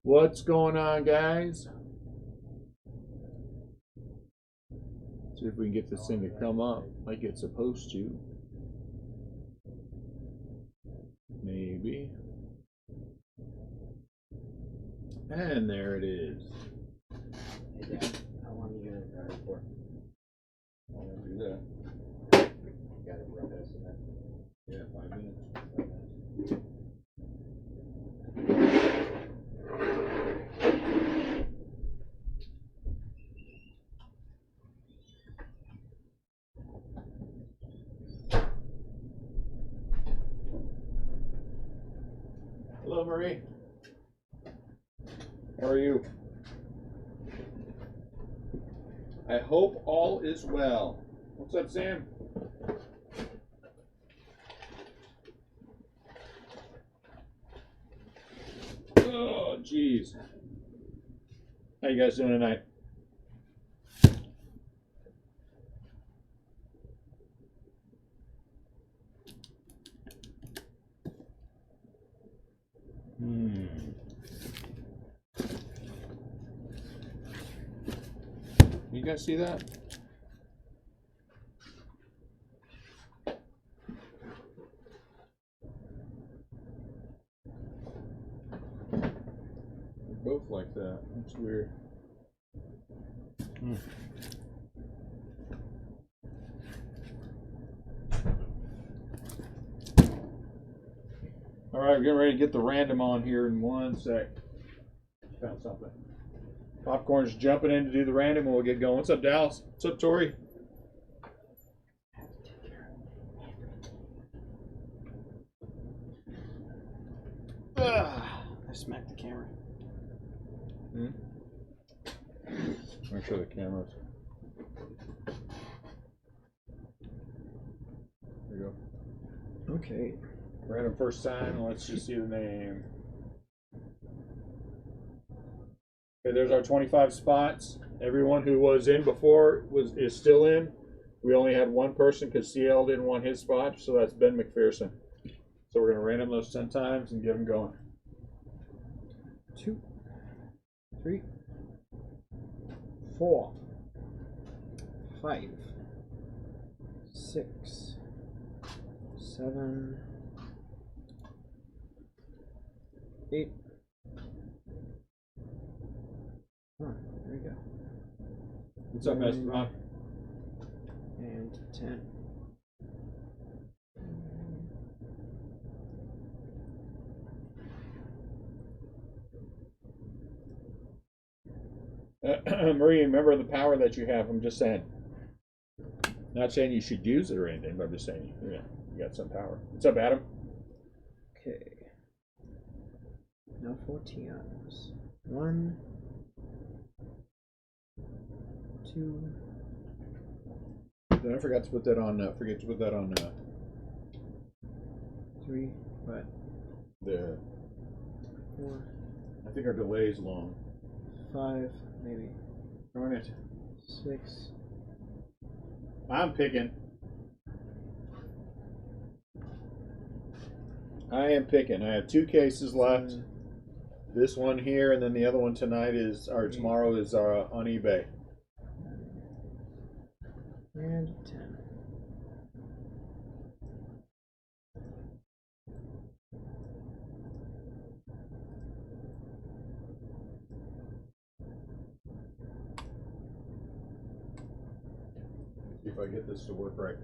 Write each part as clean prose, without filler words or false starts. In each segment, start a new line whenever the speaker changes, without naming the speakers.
What's going on, guys? See if we can get this thing to come up like it's supposed to. Maybe. And there it is.
Hey, Dad, how long are you going to drive for?
I won't do that.
You got a rough estimate?
Yeah, 5 minutes.
5 minutes.
Hello, Marie. How are you? I hope all is well. What's up, Sam? Oh, jeez. How you guys doing tonight? You guys see that? They're both like that. That's weird. All right, we're getting ready to get the random on here in 1 sec. Found something. Popcorn's jumping in to do the random and we'll get going. What's up, Dallas? What's up, Tori?
I smacked the camera.
Make sure the camera's. There you go.
Okay.
Random first sign. Let's just see the name. Okay, there's our 25 spots. Everyone who was in before is still in. We only had one person because CL didn't want his spot, so that's Ben McPherson. So we're going to random those 10 times and get them going.
2, 3, 4, 5, 6, 7, 8. There we go.
What's up, Esteban?
And 10.
Marie, remember the power that you have. I'm just saying. Not saying you should use it or anything, but I'm just saying, you got some power. What's up, Adam?
Okay. Now 4 TMs. 1, 2.
Then I forgot to put that on.
3. What?
The.
4.
I think our delay is long.
5. Maybe.
Darn it.
6.
I'm picking. I am picking. I have 2 cases left.
7,
This one here, and then the other one tonight is, or tomorrow is on eBay.
and 10.
See if I get this to work right.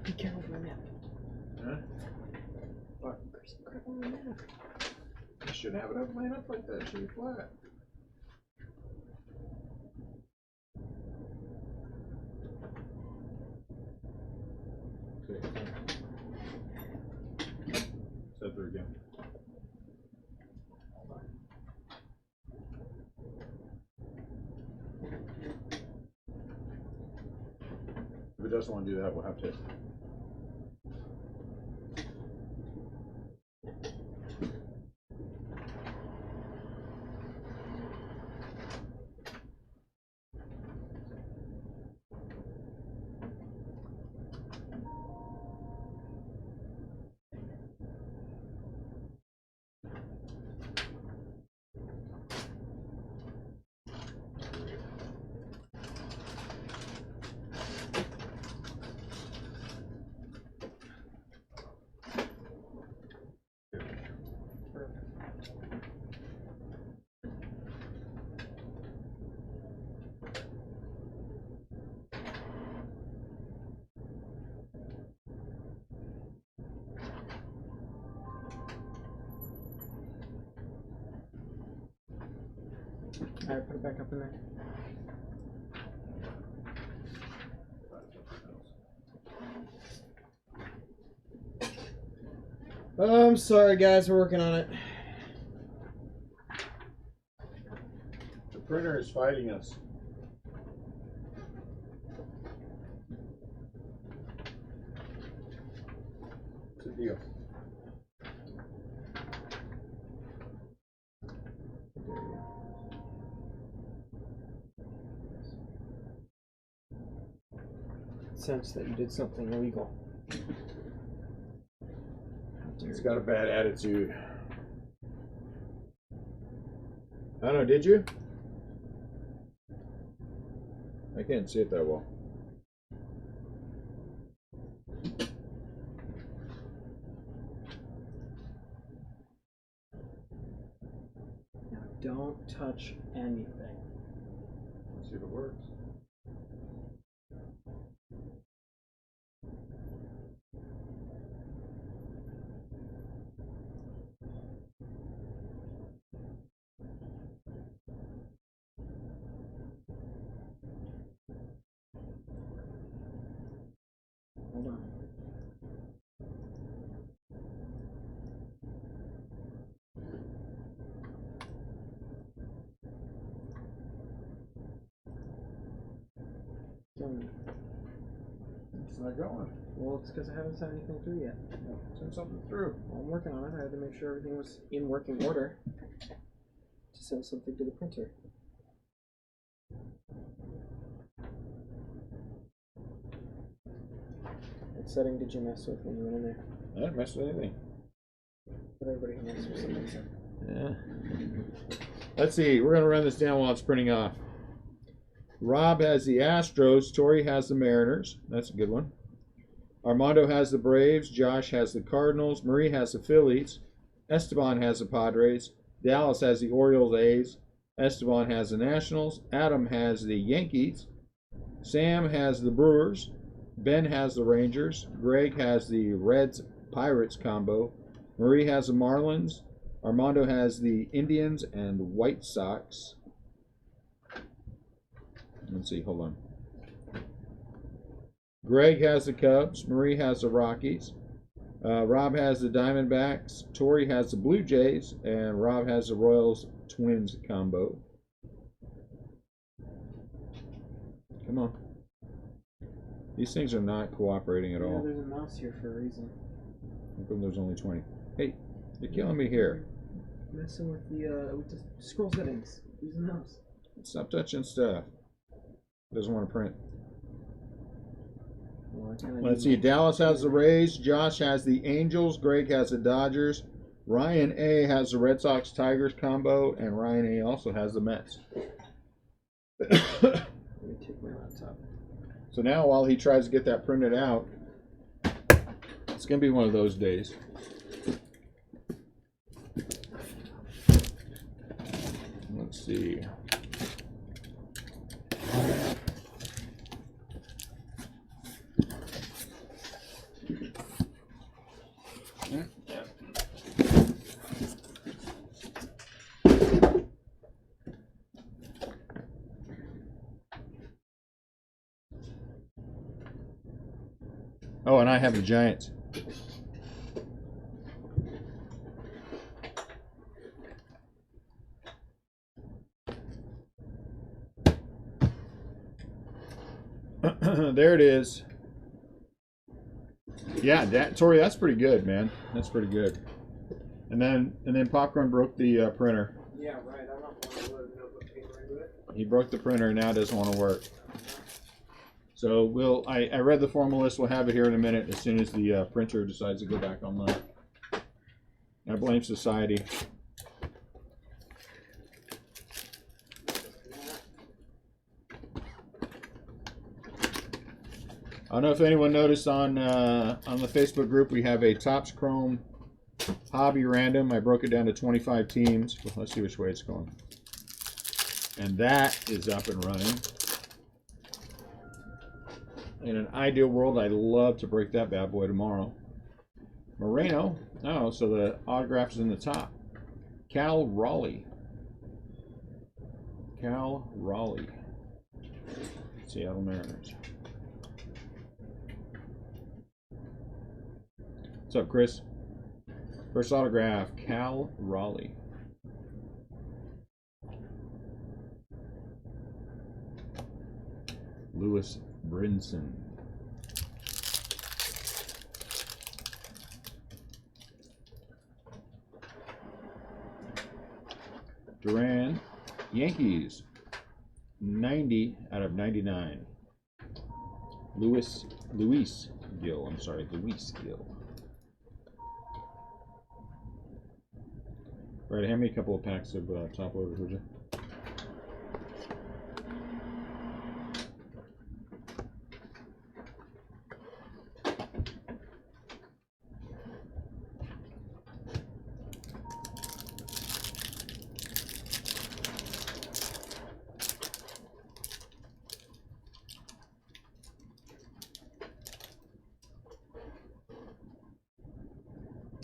Be careful with my map.
Huh?
What? There's some crap on my map.
You should have it up, laying up like that. It should be flat. Okay. Set there again. If it doesn't want to do that, we'll have to.
Alright, put it back up in there. I'm sorry, guys. We're working on it.
The printer is fighting us. What's the deal?
Sense that you did something illegal.
He's got a bad attitude. I don't know, did you? I can't see it that well.
Now, don't touch anything.
Let's see if it works.
Hold on.
It's not going.
Well, it's because I haven't sent anything through yet.
Send something through.
Well, I'm working on it. I had to make sure everything was in working order to send something to the printer. What setting did you mess with when you went in there?
I didn't mess with anything.
But everybody can mess with something. So.
Yeah. Let's see. We're going to run this down while it's printing off. Rob has the Astros. Tori has the Mariners. That's a good one. Armando has the Braves. Josh has the Cardinals. Marie has the Phillies. Esteban has the Padres. Dallas has the Orioles, A's. Esteban has the Nationals. Adam has the Yankees. Sam has the Brewers. Ben has the Rangers. Greg has the Reds Pirates combo. Marie has the Marlins. Armando has the Indians and White Sox. Let's see, hold on. Greg has the Cubs. Marie has the Rockies. Rob has the Diamondbacks. Tori has the Blue Jays. And Rob has the Royals Twins combo. Come on. These things are not cooperating at all.
There's a mouse here for a reason.
How come there's only 20? Hey, you're killing me here.
Messing with the scroll settings. Use the mouse.
Stop touching stuff. Doesn't want to print.
Well,
Let's see. Dallas has the Rays. Josh has the Angels. Greg has the Dodgers. Ryan A has the Red Sox Tigers combo, and Ryan A also has the Mets.
Let me take my laptop.
So now, while he tries to get that printed out, it's gonna be one of those days. Let's see. Oh, and I have the Giants. There it is. Yeah, Tori, that's pretty good, man. That's pretty good. And then Popcorn broke the printer.
Yeah, right. I don't want to load a notebook paper into it.
He broke the printer and now it doesn't want to work. So I read the formal list. We'll have it here in a minute as soon as the printer decides to go back online. I blame society. I don't know if anyone noticed on the Facebook group we have a Topps Chrome hobby random. I broke it down to 25 teams. Well, let's see which way it's going. And that is up and running. In an ideal world, I'd love to break that bad boy tomorrow. Moreno. Oh, so the autograph is in the top. Cal Raleigh. Cal Raleigh. Seattle Mariners. What's up, Chris? First autograph, Cal Raleigh. Lewis Brinson. Duran, Yankees, 90 out of 99. Luis Gill, I'm sorry, Luis Gill. All right, hand me a couple of packs of top loaders, would you?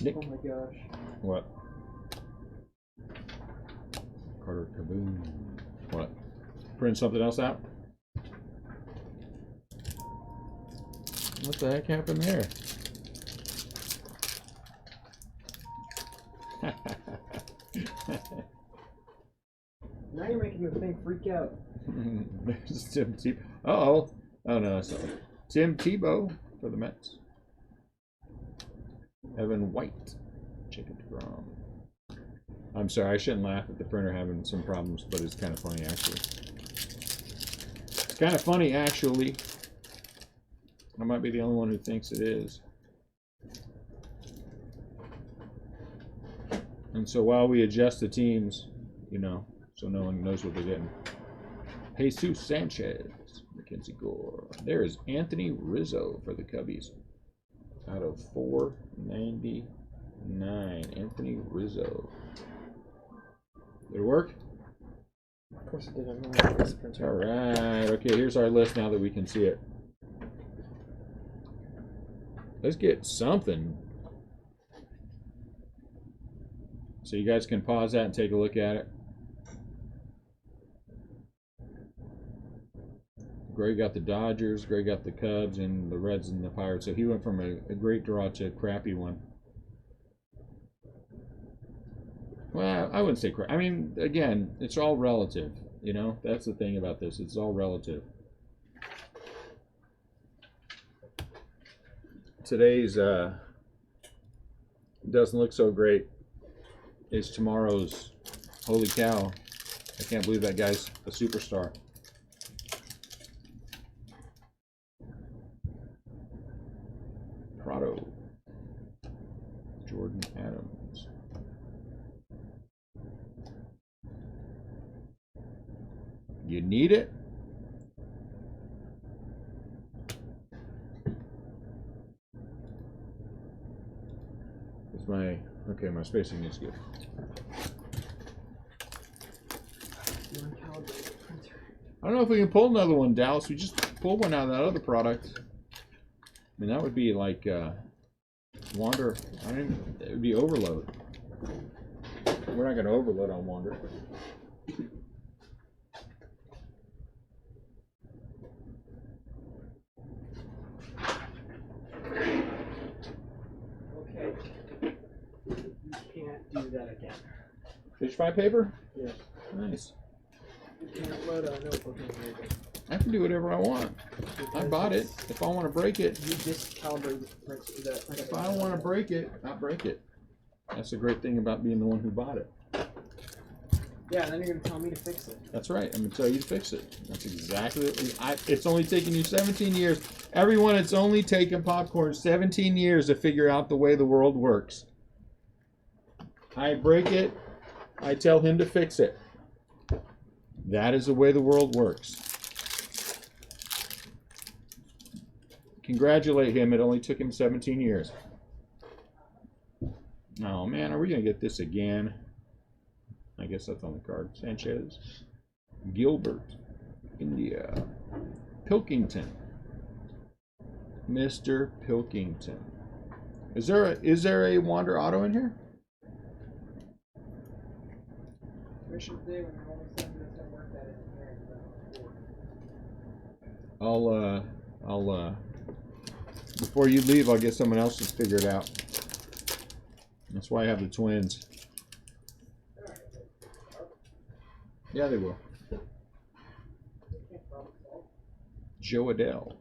Nick.
Oh my gosh.
What? Carter Kaboom. What? Print something else out? What the heck happened there?
Now you're making the thing freak out.
There's Tim Tebow. Uh-oh. Oh, no, that's not it. Tim Tebow for the Mets. Evan White. Jacob DeGrom. I'm sorry, I shouldn't laugh at the printer having some problems, but it's kind of funny, actually. It's kind of funny, actually. I might be the only one who thinks it is. And so while we adjust the teams, you know, so no one knows what they're getting. Jesus Sanchez, Mackenzie Gore. There is Anthony Rizzo for the Cubbies. Out of 499, Anthony Rizzo. Did it work?
Of course it did. I'm not this printer.
All right. Okay, here's our list now that we can see it. Let's get something. So you guys can pause that and take a look at it. Greg got the Dodgers, Greg got the Cubs, and the Reds and the Pirates. So he went from a great draw to a crappy one. Well, I wouldn't say crap. I mean, again, it's all relative. You know, that's the thing about this. It's all relative. Today's doesn't look so great. Is tomorrow's. Holy cow. I can't believe that guy's a superstar. Prado. Jordan Adams. You need it? It's my, okay, my spacing is good. I don't know if we can pull another one, Dallas. We just pulled one out of that other product. I mean, that would be like Wander. I mean, it would be overload. We're not going to overload on Wander.
Okay. You can't do that again.
Fish fry paper?
Yeah.
Nice.
You can't load a notebook in here.
I can do whatever I want. I bought it. If I want to break it,
You discalibrated the
if I don't want to break it, I'll break it. That's the great thing about being the one who bought it.
Yeah, and then you're going to tell me to fix it.
That's right. I'm going to tell you to fix it. That's exactly what it's only taken you 17 years. Everyone, it's only taken Popcorn 17 years to figure out the way the world works. I break it. I tell him to fix it. That is the way the world works. Congratulate him. It only took him 17 years. Oh man, are we gonna get this again? I guess that's on the card. Sanchez, Gilbert, India, Pilkington, Mr. Pilkington. Is there a Wander Auto in here? I'll before you leave, I'll get someone else to figure it out. That's why I have the twins. Yeah, they will. Joe Adele.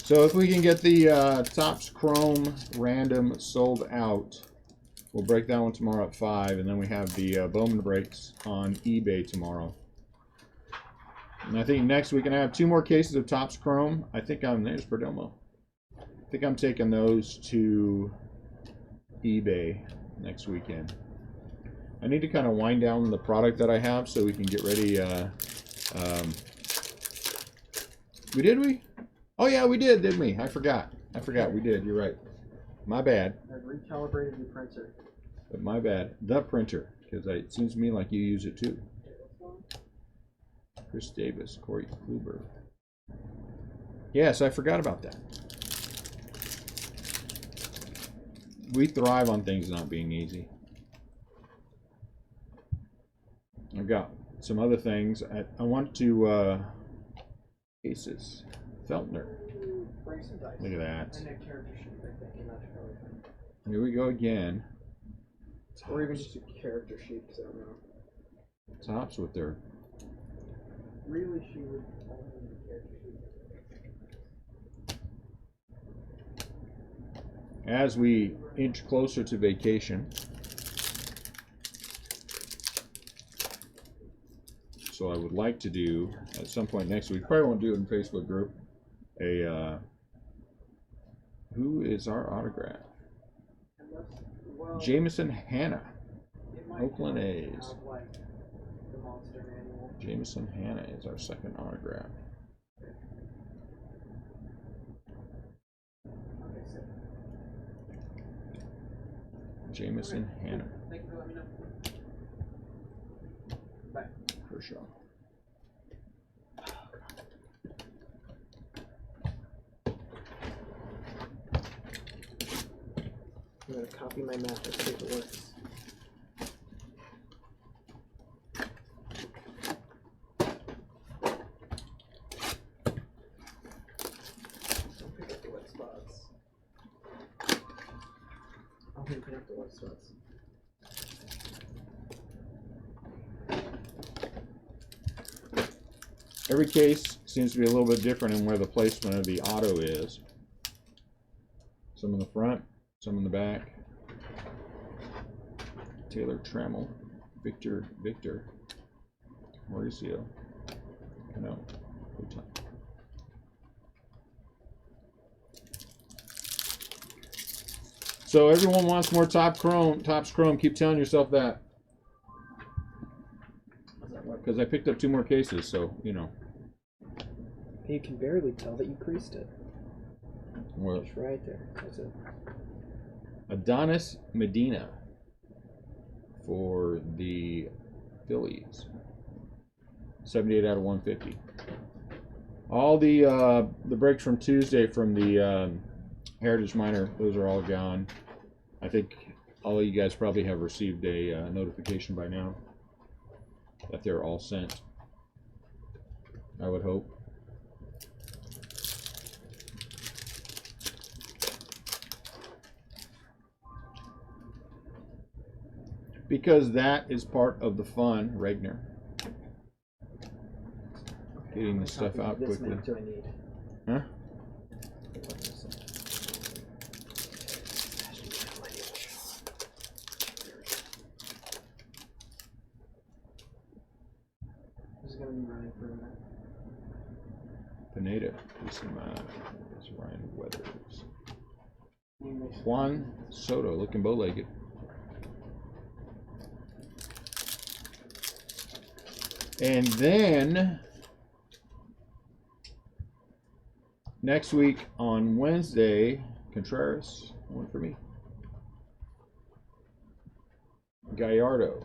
So if we can get the Topps Chrome random sold out, we'll break that one tomorrow at 5, and then we have the Bowman breaks on eBay tomorrow. And I think next week, and I have 2 more cases of Topps Chrome. I think there's Perdomo. I think I'm taking those to eBay next weekend. I need to kind of wind down the product that I have so we can get ready. We? Oh yeah, we did, didn't we? I forgot. We did. You're right. My bad.
I've recalibrated the printer.
But my bad. The printer, because it seems to me like you use it too. Chris Davis, Corey Kluber. Yes, I forgot about that. We thrive on things not being easy. I've got some other things. I want to cases. Feltner. Look at that. Here we go again.
Or even just a character sheet, because I don't know.
Topps with their.
Really, she would only need a character sheet.
As we inch closer to vacation, so I would like to do at some point next week. Probably won't do it in Facebook group. Who is our autograph? Jameson Hanna, Oakland A's. Jameson Hanna is our second autograph. Jameson Hanna.
Thank you for letting me know. Bye.
Kershaw.
I'm going to copy my map and see if it works. Don't pick up the wet spots. I'll pick up the wet spots.
Every case seems to be a little bit different in where the placement of the auto is. Some in the front, some in the back. Taylor Trammell, Victor, Mauricio, no, so everyone wants more Topps Chrome. Keep telling yourself that. Because I picked up 2 more cases, so you know.
You can barely tell that you creased it.
Well,
it's right there. That's it.
Adonis Medina for the Phillies. 78 out of 150. All the breaks from Tuesday from the Heritage Minor, those are all gone. I think all of you guys probably have received a notification by now that they're all sent. I would hope. Because that is part of the fun, Regner. Getting the stuff out
this
quickly.
map do I need?
Huh?
This is going to be running for a minute.
Pineda, is Ryan Weathers. Juan Soto, looking bow-legged. And then Next week on Wednesday, Contreras, one for me. Ricardo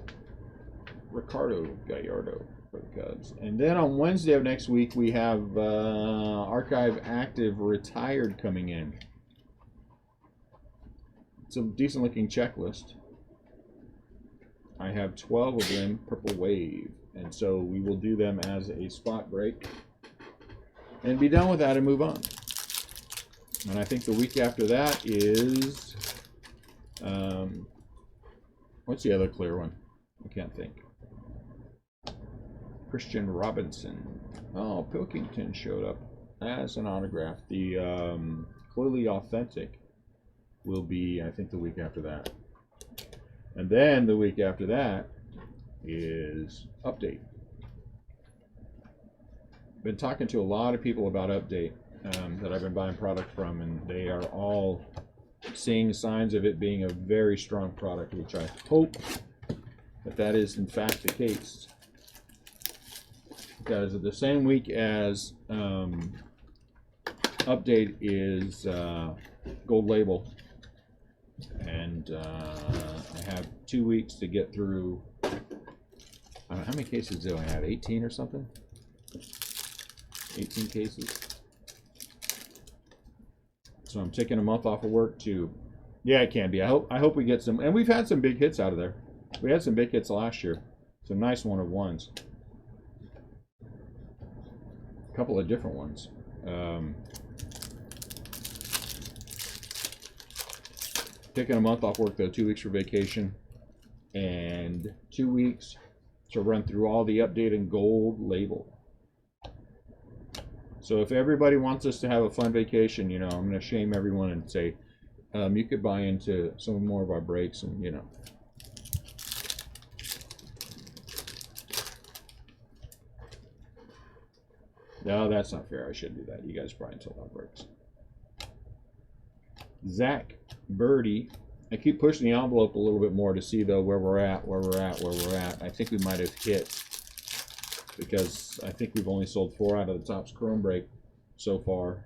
Gallardo for the Cubs. And then on Wednesday of next week, we have Archive Active Retired coming in. It's a decent looking checklist. I have 12 of them, Purple Wave. And so we will do them as a spot break and be done with that and move on. And I think the week after that is, what's the other clear one? I can't think. Christian Robinson. Oh, Pilkington showed up as an autograph. The Clearly Authentic will be, I think, the week after that. And then the week after that is Update. Been talking to a lot of people about Update that I've been buying product from, and they are all seeing signs of it being a very strong product, which I hope that is in fact the case. Because the same week as Update is Gold Label, and I have 2 weeks to get through. I don't know, how many cases do I have? 18 or something? 18 cases. So I'm taking a month off of work to, yeah, it can be. I hope we get some, and we've had some big hits out of there. We had some big hits last year. Some nice one-of-ones. A couple of different ones. Taking a month off work though, 2 weeks for vacation, and 2 weeks to run through all the Update and Gold Label. So if everybody wants us to have a fun vacation, you know, I'm going to shame everyone and say, you could buy into some more of our breaks, and, you know. No, that's not fair. I shouldn't do that. You guys buy into a lot of breaks. Zach Birdie. I keep pushing the envelope a little bit more to see, though, where we're at. I think we might have hit, because I think we've only sold 4 out of the Topps Chrome Break so far.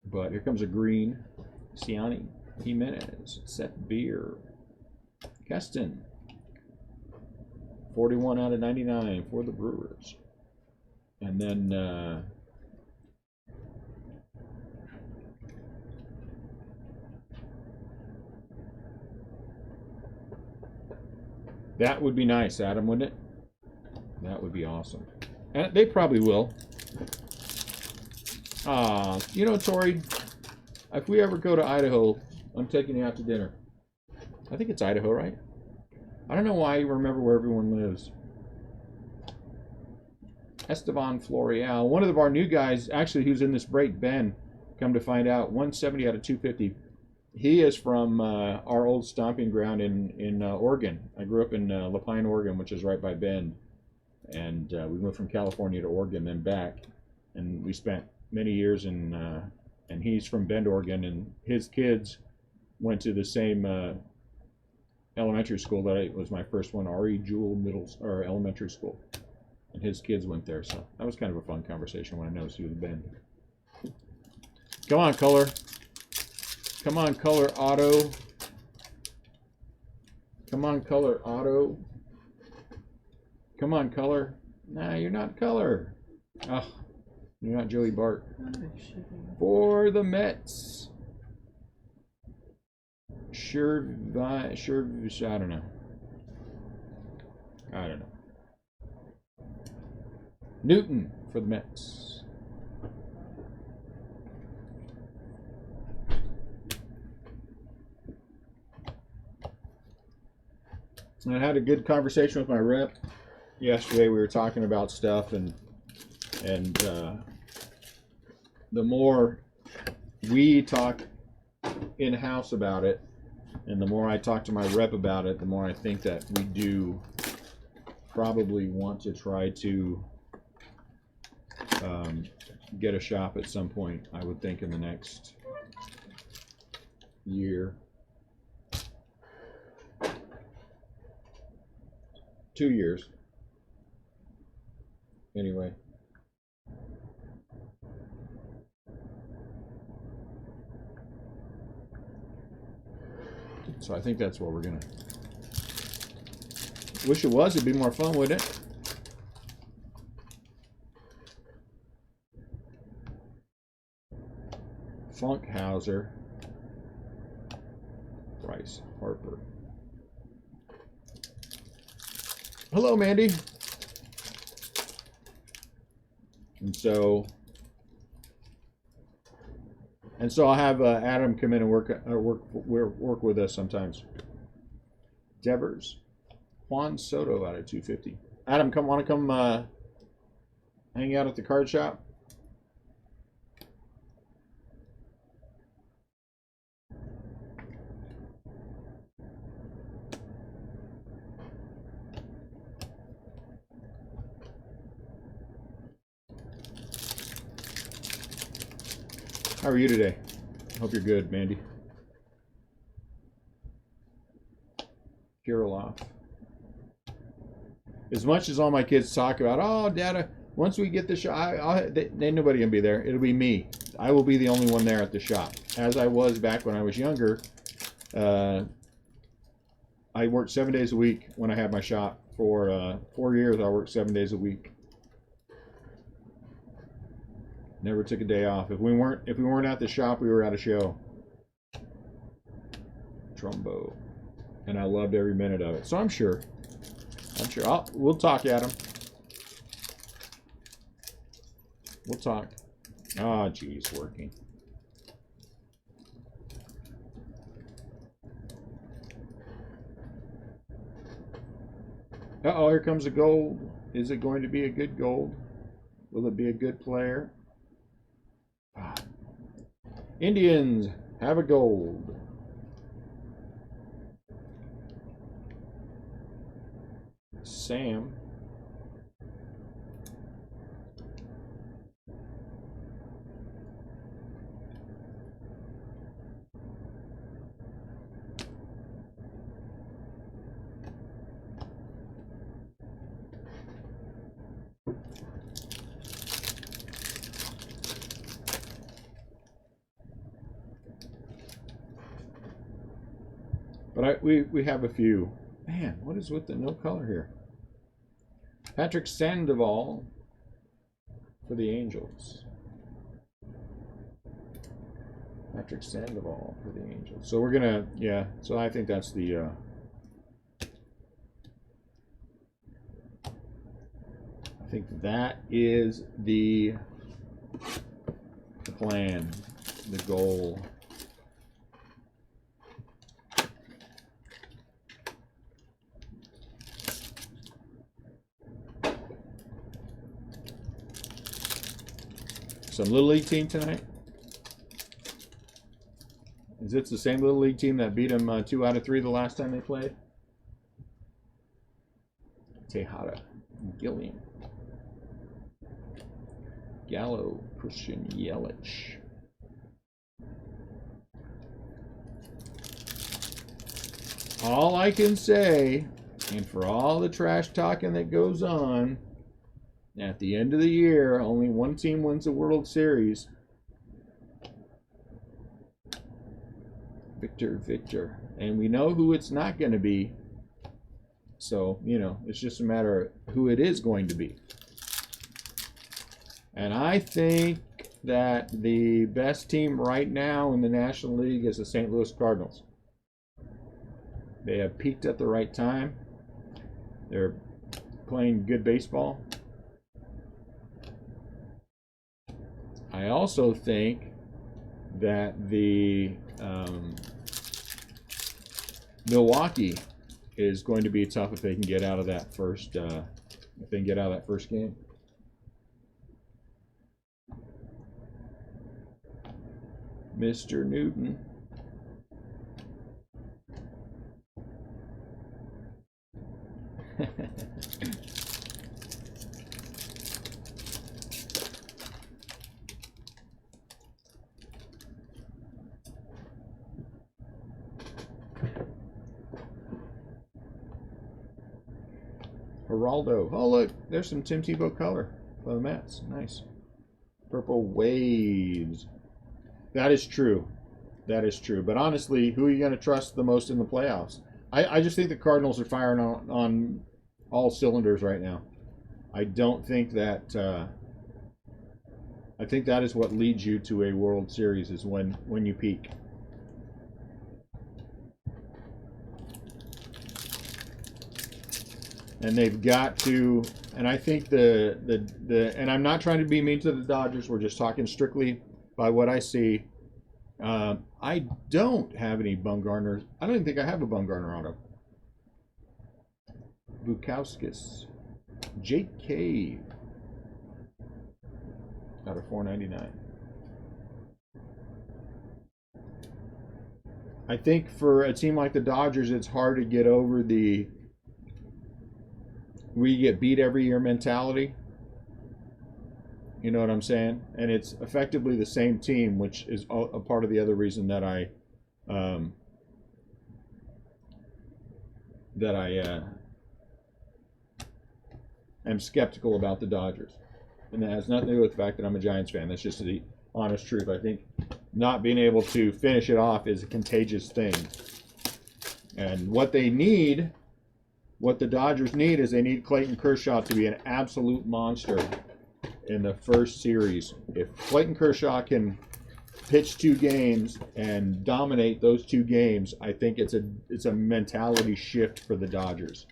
But here comes a green. Ciani, Jimenez, Seth Beer, Keston. 41 out of 99 for the Brewers. And then that would be nice, Adam, wouldn't it? That would be awesome. And they probably will. You know, Tori, if we ever go to Idaho, I'm taking you out to dinner. I think it's Idaho, right? I don't know why I remember where everyone lives. Esteban Florial, one of our new guys, actually, who's in this break, Ben, come to find out, 170 out of 250. He is from our old stomping ground in Oregon. I grew up in La Pine, Oregon, which is right by Bend. And we moved from California to Oregon, then back. And we spent many years in, and he's from Bend, Oregon, and his kids went to the same elementary school that was my first one, R.E. Jewell Elementary School. And his kids went there, so that was kind of a fun conversation when I noticed he was Bend. Come on, Color. Come on, Color Auto. Come on, Color Auto. Come on, Color. Nah, you're not Color. Oh, you're not Joey Bart. For the Mets. Sure, I don't know. I don't know. Newton for the Mets. I had a good conversation with my rep yesterday. We were talking about stuff, and the more we talk in-house about it, and the more I talk to my rep about it, the more I think that we do probably want to try to get a shop at some point, I would think in the next year. 2 years. Anyway. So I think that's what we're gonna. Wish it was. It'd be more fun, wouldn't it? Funkhauser. Bryce Harper. Hello, Mandy. And so I'll have Adam come in and work with us sometimes. Devers, Juan Soto out of 250. Adam, want to come hang out at the card shop? How are you today? Hope you're good, Mandy. Kirilov. As much as all my kids talk about, oh, Dad, once we get the shop, ain't nobody gonna be there. It'll be me. I will be the only one there at the shop. As I was back when I was younger, I worked 7 days a week when I had my shop. For 4 years, I worked 7 days a week. Never took a day off. If we weren't at the shop, we were at a show. Trumbo. And I loved every minute of it. So I'm sure. We'll talk, Adam. We'll talk. Ah, geez, working. Uh-oh, here comes a gold. Is it going to be a good gold? Will it be a good player? Indians have a gold. Sam. But we have a few. Man, what is with the no color here? Patrick Sandoval for the Angels. Patrick Sandoval for the Angels. So we're gonna, yeah. So I think that's the. I think that is the plan, the goal. Some Little League team tonight? Is it the same Little League team that beat them 2 out of 3 the last time they played? Tejada, Gilliam, Gallo, Christian Yelich. All I can say, and for all the trash talking that goes on, at the end of the year, only one team wins the World Series. Victor. And we know who it's not going to be. So, you know, it's just a matter of who it is going to be. And I think that the best team right now in the National League is the St. Louis Cardinals. They have peaked at the right time. They're playing good baseball. I also think that the Milwaukee is going to be tough if they can get out of that first game. Mr. Newton. Geraldo. Oh, look, there's some Tim Tebow color for the Mets. Nice. Purple Waves. That is true. That is true. But honestly, who are you going to trust the most in the playoffs? I just think the Cardinals are firing on all cylinders right now. I don't think that. I think that is what leads you to a World Series is when you peak. And they've got to. And I think and I'm not trying to be mean to the Dodgers. We're just talking strictly by what I see. I don't have any Bumgarner. I don't even think I have a Bumgarner auto. Bukowskis. Jake Cave. Out of 499. I think for a team like the Dodgers, it's hard to get over the we get beat every year mentality. You know what I'm saying? And it's effectively the same team, which is a part of the other reason that I am skeptical about the Dodgers. And that has nothing to do with the fact that I'm a Giants fan. That's just the honest truth. I think not being able to finish it off is a contagious thing. And what they need, what the Dodgers need, is they need Clayton Kershaw to be an absolute monster in the first series. If Clayton Kershaw can pitch 2 games and dominate those 2 games, I think it's a mentality shift for the Dodgers.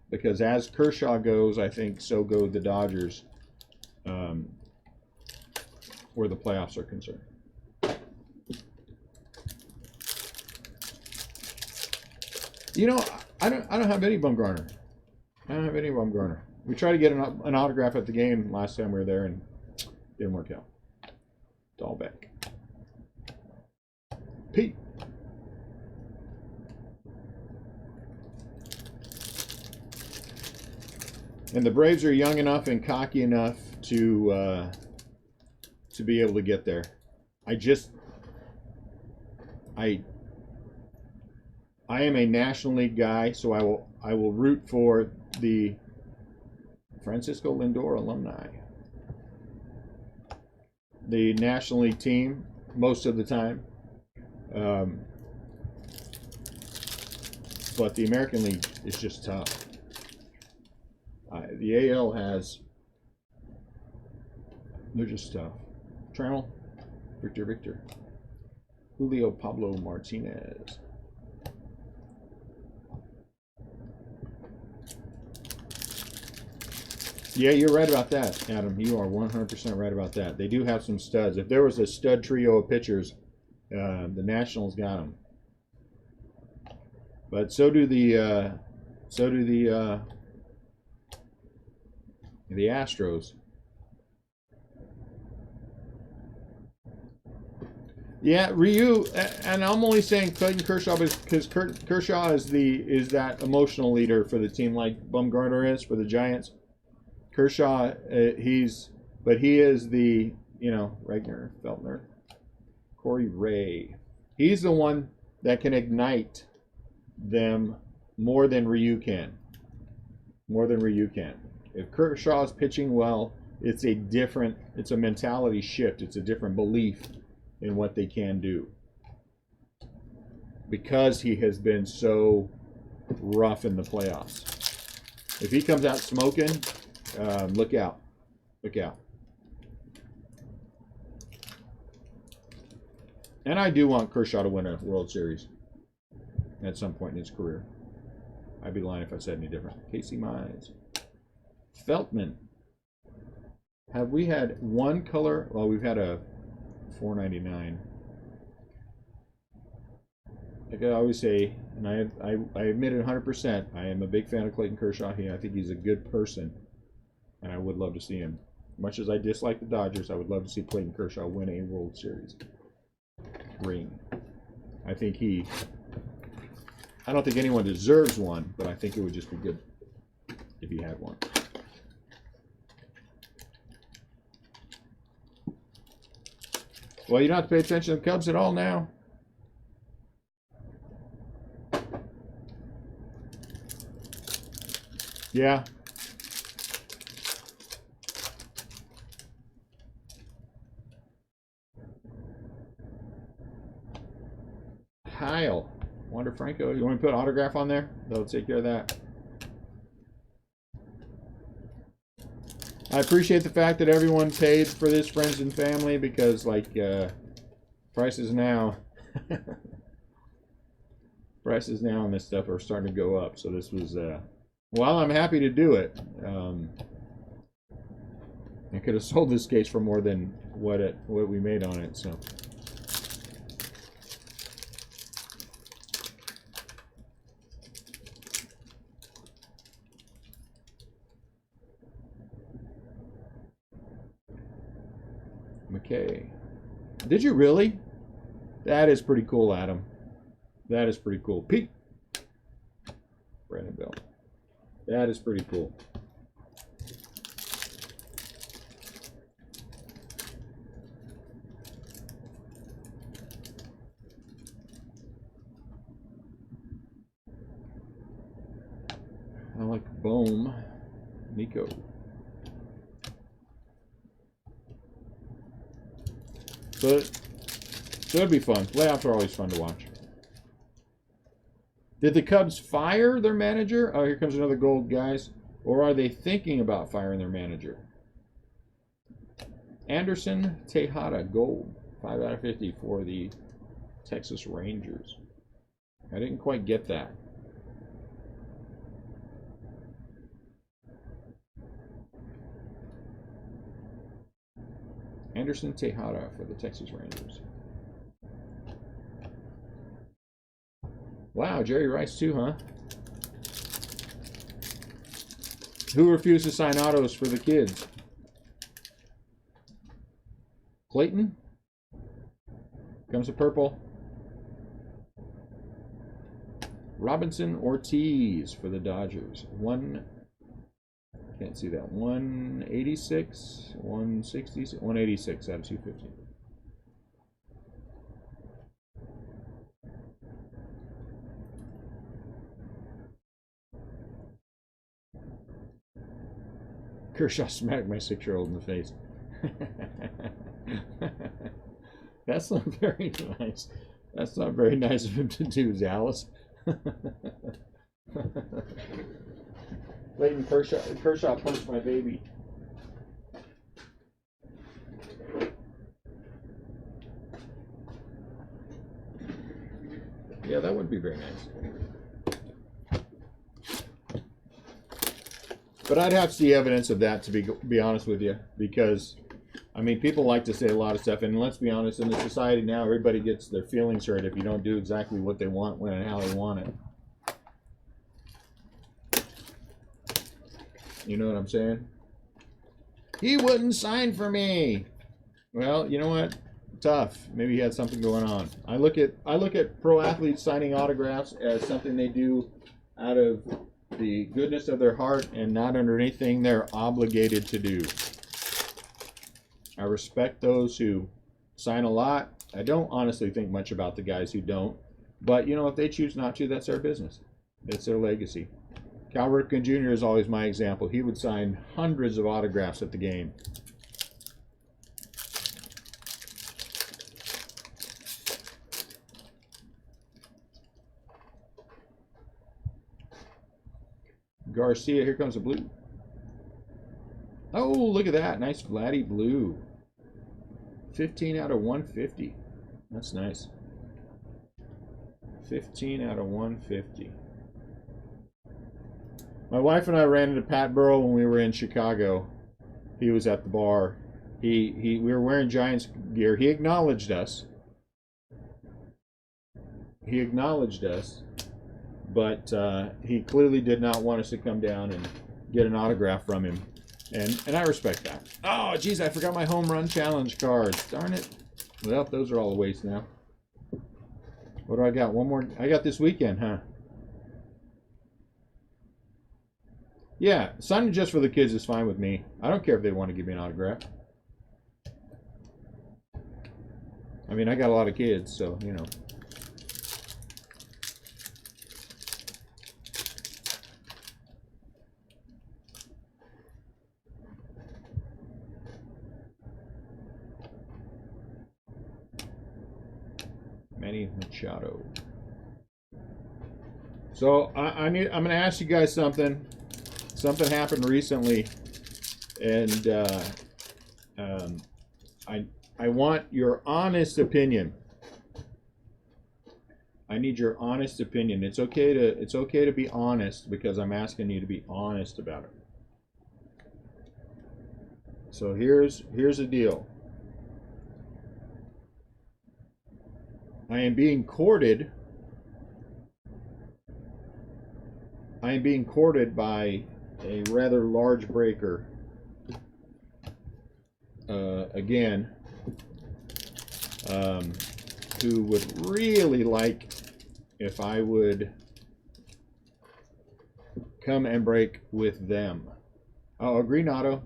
Because as Kershaw goes, I think so go the Dodgers, where the playoffs are concerned. You know, I don't have any Bumgarner. I don't have any Bumgarner. We tried to get an autograph at the game last time we were there, and it didn't work out. Dahlbeck. Pete. And the Braves are young enough and cocky enough to be able to get there. I am a National League guy, so I will root for the Francisco Lindor alumni. The National League team most of the time. But the American League is just tough. The AL they're just tough. Trammell, Victor. Julio Pablo Martinez. Yeah, you're right about that, Adam. You are 100% right about that. They do have some studs. If there was a stud trio of pitchers, the Nationals got them. But so do the Astros. Yeah, Ryu, and I'm only saying Clayton Kershaw because Kershaw is that emotional leader for the team, like Bumgarner is for the Giants. Kershaw, he is the, Regner, Feltner, Corey Ray. He's the one that can ignite them more than Ryu can. If Kershaw is pitching well, it's a mentality shift. It's a different belief in what they can do. Because he has been so rough in the playoffs. If he comes out smoking, look out. And I do want Kershaw to win a World Series at some point in his career. I'd be lying if I said any different. Casey Mize. Feltman. Have we had one color? Well, we've had a 499. Like I always say, and I admit it 100%, I am a big fan of Clayton Kershaw. I think he's a good person, and I would love to see him. Much as I dislike the Dodgers, I would love to see Clayton Kershaw win a World Series ring. I don't think anyone deserves one, but I think it would just be good if he had one. Well, you don't have to pay attention to the Cubs at all now. Yeah. Kyle. Wander Franco. You want to put an autograph on there? They'll take care of that. I appreciate the fact that everyone paid for this, friends and family, because, like, prices now... prices now on this stuff are starting to go up. So this was... while I'm happy to do it, I could have sold this case for more than what we made on it, so... McKay. Did you really? That is pretty cool, Adam. That is pretty cool. Pete. Brandon Bell. That is pretty cool. I like Bowman. Nico. So it'll be fun. Playoffs are always fun to watch. Did the Cubs fire their manager? Oh, here comes another gold, guys. Or are they thinking about firing their manager? Anderson Tejada, gold. 5 out of 50 for the Texas Rangers. I didn't quite get that. Anderson Tejada for the Texas Rangers. Wow, Jerry Rice too, huh? Who refused to sign autos for the kids? Clayton? Comes a purple. Robinson Ortiz for the Dodgers. Can't see that. 186, 160, 186 out of 250. Kershaw smacked my 6-year-old in the face. That's not very nice. That's not very nice of him to do, Dallas. Clayton Kershaw punched my baby. Yeah, that would be very nice. But I'd have to see evidence of that, to be honest with you, because I mean, people like to say a lot of stuff, and let's be honest, in the society now, everybody gets their feelings hurt if you don't do exactly what they want, when and how they want it. You know what I'm saying? He wouldn't sign for me. Well, you know what? Tough. Maybe he had something going on. I look at pro athletes signing autographs as something they do out of the goodness of their heart and not under anything they're obligated to do. I respect those who sign a lot. I don't honestly think much about the guys who don't. But, you know, if they choose not to, that's their business. It's their legacy. Cal Ripken Jr. is always my example. He would sign hundreds of autographs at the game. Garcia, here comes a blue. Oh, look at that. Nice Vladdy blue. 15 out of 150. That's nice. 15 out of 150. My wife and I ran into Pat Burrell when we were in Chicago. He was at the bar. We were wearing Giants gear. He acknowledged us. But he clearly did not want us to come down and get an autograph from him. And I respect that. Oh, geez, I forgot my home run challenge cards. Darn it. Well, those are all a waste now. What do I got? One more. I got this weekend, huh? Yeah, signing just for the kids is fine with me. I don't care if they want to give me an autograph. I mean, I got a lot of kids, so, you know. Manny Machado. So I'm going to ask you guys something. Something happened recently, and I want your honest opinion. I need your honest opinion. It's okay to be honest, because I'm asking you to be honest about it. So here's the deal. I am being courted by a rather large breaker. Again, who would really like if I would come and break with them. Oh, green auto.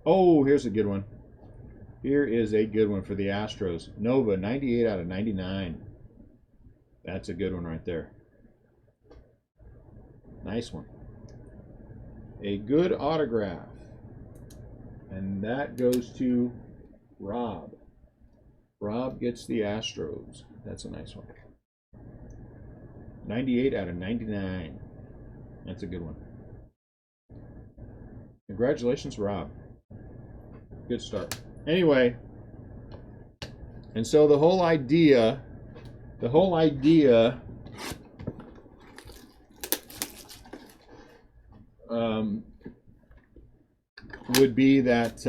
Oh, here's a good one. Here is a good one for the Astros. Nova, 98 out of 99. That's a good one right there. Nice one. A good autograph. And that goes to Rob. Rob gets the Astros. That's a nice one. 98 out of 99. That's a good one. Congratulations, Rob. Good start. Anyway, and so the whole idea would be that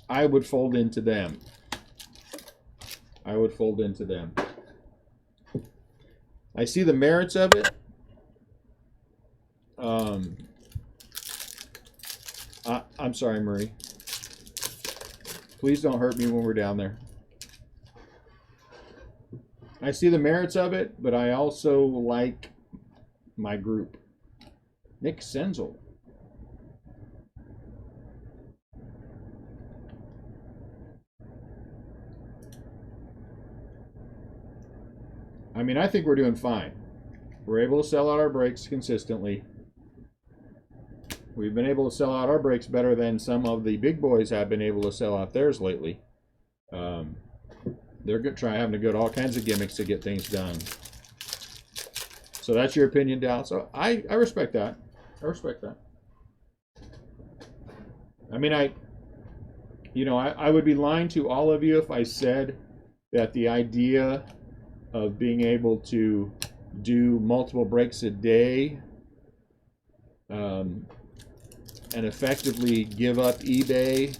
I would fold into them. I would fold into them. I see the merits of it. I'm sorry, Marie. Please don't hurt me when we're down there. I see the merits of it, but I also like my group. Nick Senzel. I mean, I think we're doing fine. We're able to sell out our breaks consistently. We've been able to sell out our breaks better than some of the big boys have been able to sell out theirs lately. They're having to go to all kinds of gimmicks to get things done. So that's your opinion, Dal. So I respect that. I respect that. I mean, I would be lying to all of you if I said that the idea of being able to do multiple breaks a day and effectively give up eBay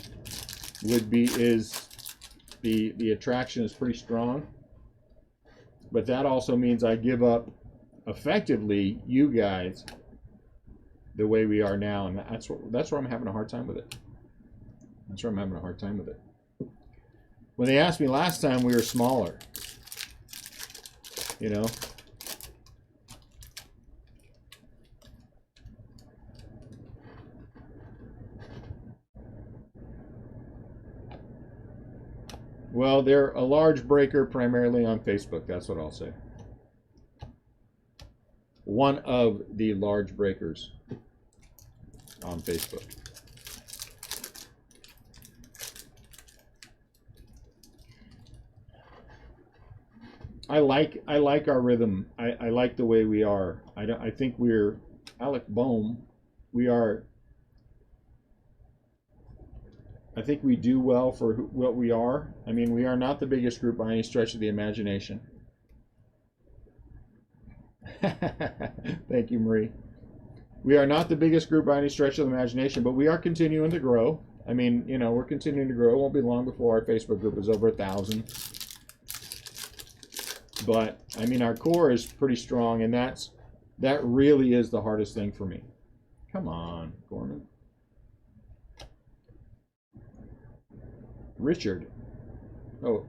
the attraction is pretty strong. But that also means I give up effectively you guys the way we are now, and that's where I'm having a hard time with it. That's where I'm having a hard time with it. When they asked me last time, we were smaller. You know? Well, they're a large breaker primarily on Facebook. That's what I'll say. One of the large breakers on Facebook. I like our rhythm. I like the way we are. I think we're Alec Bowman. We are. I think we do well for what we are. I mean, we are not the biggest group by any stretch of the imagination. Thank you, Marie. We are not the biggest group by any stretch of the imagination, but we are continuing to grow. I mean, you know, we're continuing to grow. It won't be long before our Facebook group is over 1,000. But I mean, our core is pretty strong, and that really is the hardest thing for me. Come on, Gorman. Richard. Oh,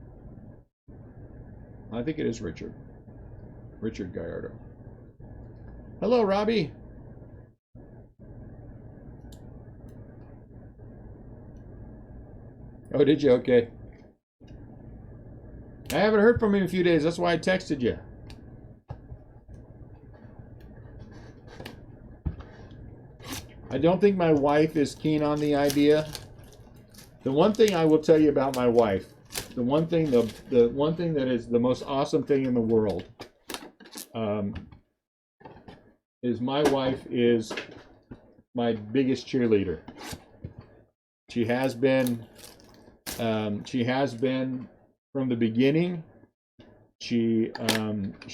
I think it is Richard. Richard Gallardo. Hello, Robbie. Oh, did you? Okay. I haven't heard from him in a few days. That's why I texted you. I don't think my wife is keen on the idea. The one thing I will tell you about my wife the one thing that is the most awesome thing in the world is my wife is my biggest cheerleader. She has been from the beginning. She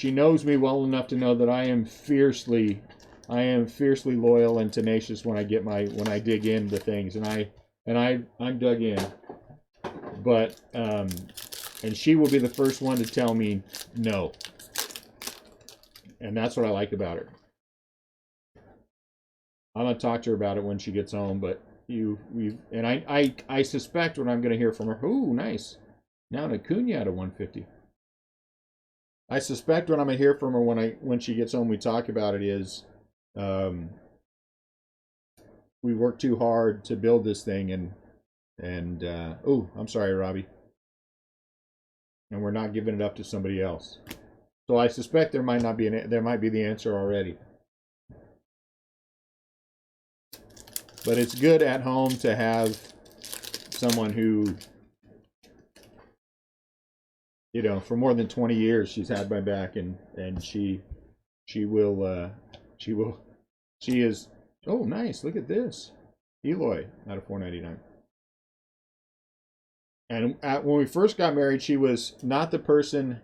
knows me well enough to know that I am fiercely loyal and tenacious when I dig into things, and I'm dug in. But and she will be the first one to tell me no, and that's what I like about her. I'm gonna talk to her about it when she gets home, but I suspect what I'm gonna hear from her. Ooh, nice. Now an Acuna at a 150. I suspect what I'm gonna hear from her when she gets home. We talk about it is, we worked too hard to build this thing, and oh, I'm sorry, Robbie, and we're not giving it up to somebody else. So I suspect there might be the answer already. But it's good at home to have someone who, you know, for more than 20 years she's had my back, and she is. Oh, nice! Look at this, Eloy out of 499. And when we first got married, she was not the person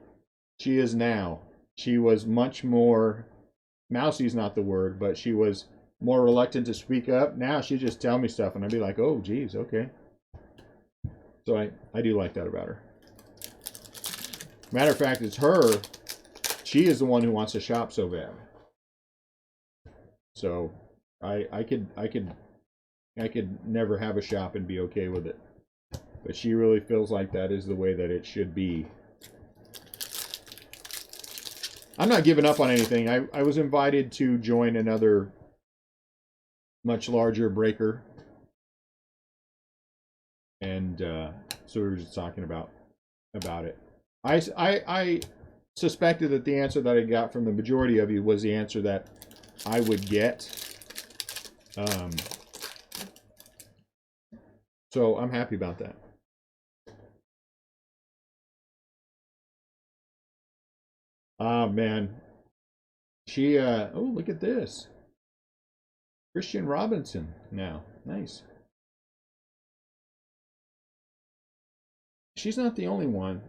she is now. She was much more, mousy's not the word, but she was more reluctant to speak up. Now she just tell me stuff, and I'd be like, oh, geez, okay. So I do like that about her. Matter of fact, it's her. She is the one who wants to shop so bad. So I could never have a shop and be okay with it. But she really feels like that is the way that it should be. I'm not giving up on anything. I was invited to join another much larger breaker. And so we were just talking about it. I suspected that the answer that I got from the majority of you was the answer that I would get. So I'm happy about that. Ah, man. She, oh, look at this. Christian Robinson now. Nice. She's not the only one.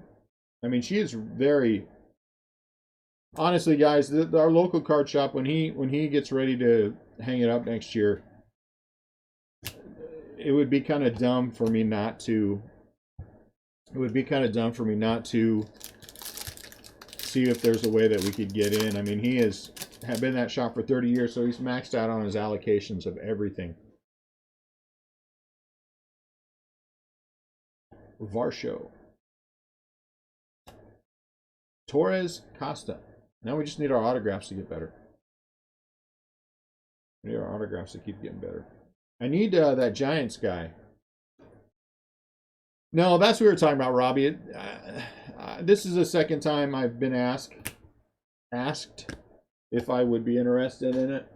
I mean, she is very... Honestly, guys, our local card shop, when he gets ready to hang it up next year, it would be kind of dumb for me not to... It would be kind of dumb for me not to see if there's a way that we could get in. I mean, he had been in that shop for 30 years, so he's maxed out on his allocations of everything. Varsho. Torres Costa. Now we just need our autographs to get better. We need our autographs to keep getting better. I need that Giants guy. No, that's what we were talking about, Robbie. This is the second time I've been asked if I would be interested in it.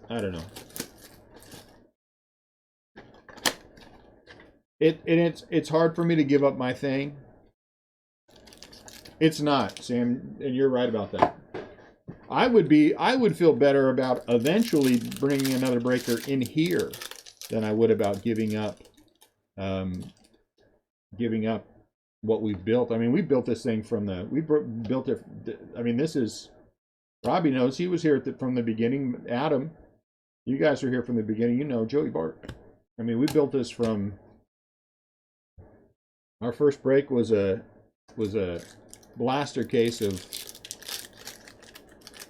I don't know. It's hard for me to give up my thing. It's not, Sam, and you're right about that. I would feel better about eventually bringing another breaker in here than I would about giving up what we've built. I mean, we built this thing built it. I mean, this is, Robbie knows, he was here from the beginning. Adam, you guys were here from the beginning. You know, Joey Bart. I mean, we built this from, our first break was a blaster case of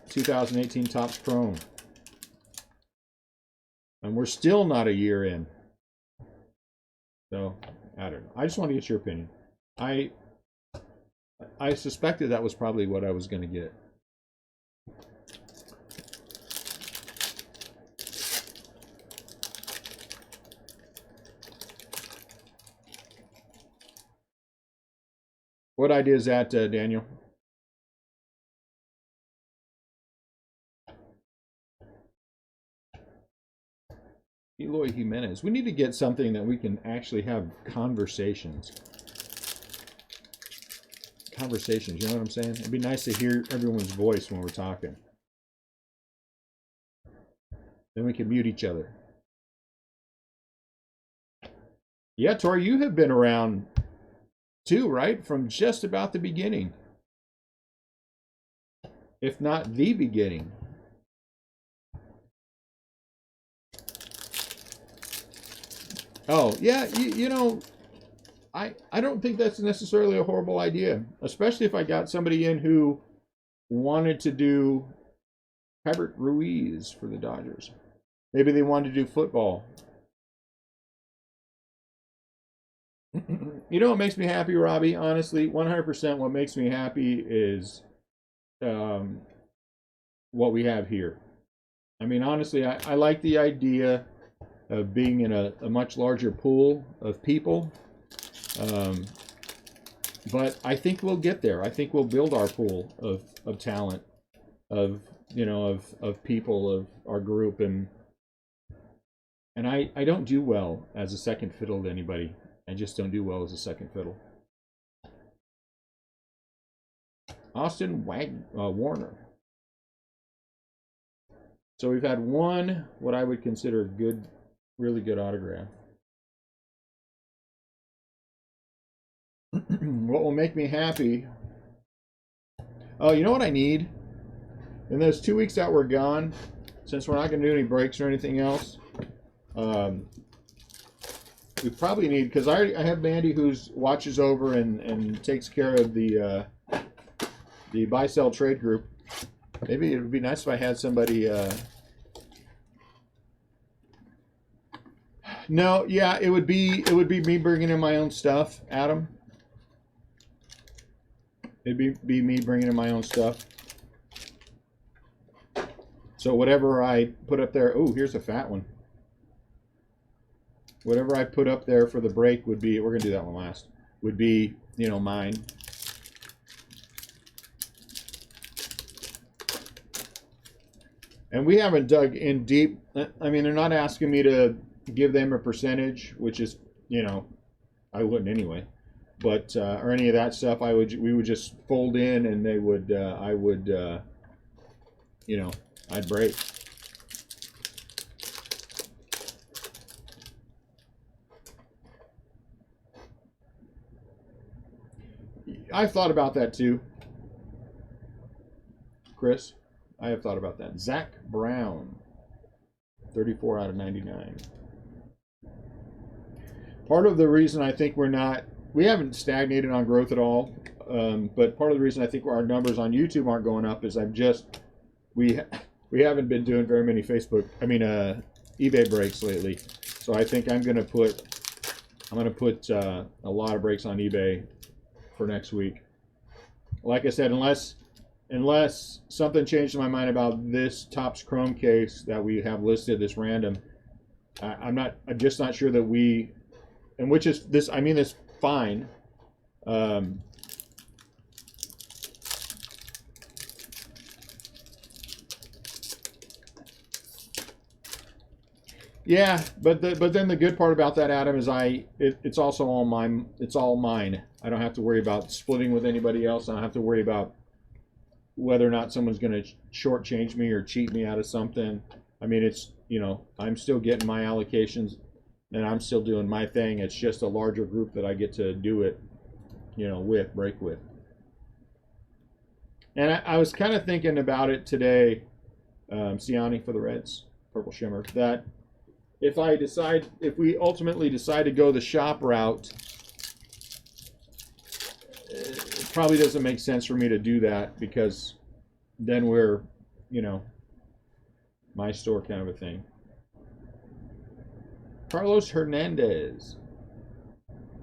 2018 Topps Chrome. And we're still not a year in. So, I don't know. I just want to get your opinion. I suspected that was probably what I was going to get. What idea is that, Daniel? Eloy Jimenez. We need to get something that we can actually have conversations. Conversations, you know what I'm saying? It'd be nice to hear everyone's voice when we're talking. Then we can mute each other. Yeah, Tori, you have been around too, right? From just about the beginning. If not the beginning. Oh, yeah, you know, I don't think that's necessarily a horrible idea, especially if I got somebody in who wanted to do Herbert Ruiz for the Dodgers. Maybe they wanted to do football. You know what makes me happy, Robbie? Honestly, 100% what makes me happy is what we have here. I mean, honestly, I like the idea of being in a much larger pool of people. But I think we'll get there. I think we'll build our pool of talent, of people, of our group, and I don't do well as a second fiddle to anybody. I just don't do well as a second fiddle. Austin Warner. So we've had one, what I would consider a good, really good autograph. What will make me happy? Oh, you know what I need? In those 2 weeks that we're gone, since we're not going to do any breaks or anything else, we probably need, because I have Mandy who's watches over and takes care of the buy-sell trade group. Maybe it would be nice if I had somebody. No, yeah, it would be me bringing in my own stuff, Adam. It'd be me bringing in my own stuff. So whatever I put up there, oh, here's a fat one. Whatever I put up there for the break would be, we're gonna do that one last, would be, you know, mine. And we haven't dug in deep. I mean, they're not asking me to give them a percentage, which is, you know, I wouldn't anyway. But or any of that stuff, we would just fold in, and they would, I would, you know, I'd break. I've thought about that too, Chris. I have thought about that. Zach Brown, 34 out of 99. Part of the reason I think we haven't stagnated on growth at all, but part of the reason I think our numbers on YouTube aren't going up is we haven't been doing very many eBay breaks lately. So I think I'm gonna put a lot of breaks on eBay for next week. Like I said, unless something changed in my mind about this Topps Chrome case that we have listed, this random, I'm just not sure that we, and which is this, I mean this fine. Yeah, but then the good part about that, Adam, is it's also all mine. It's all mine. I don't have to worry about splitting with anybody else. I don't have to worry about whether or not someone's going to shortchange me or cheat me out of something. I mean, it's, you know, I'm still getting my allocations and I'm still doing my thing. It's just a larger group that I get to do it, you know, break with. And I was kind of thinking about it today, Siani for the Reds, Purple Shimmer, that if we ultimately decide to go the shop route, it probably doesn't make sense for me to do that, because then we're, you know, my store kind of a thing. Carlos Hernandez,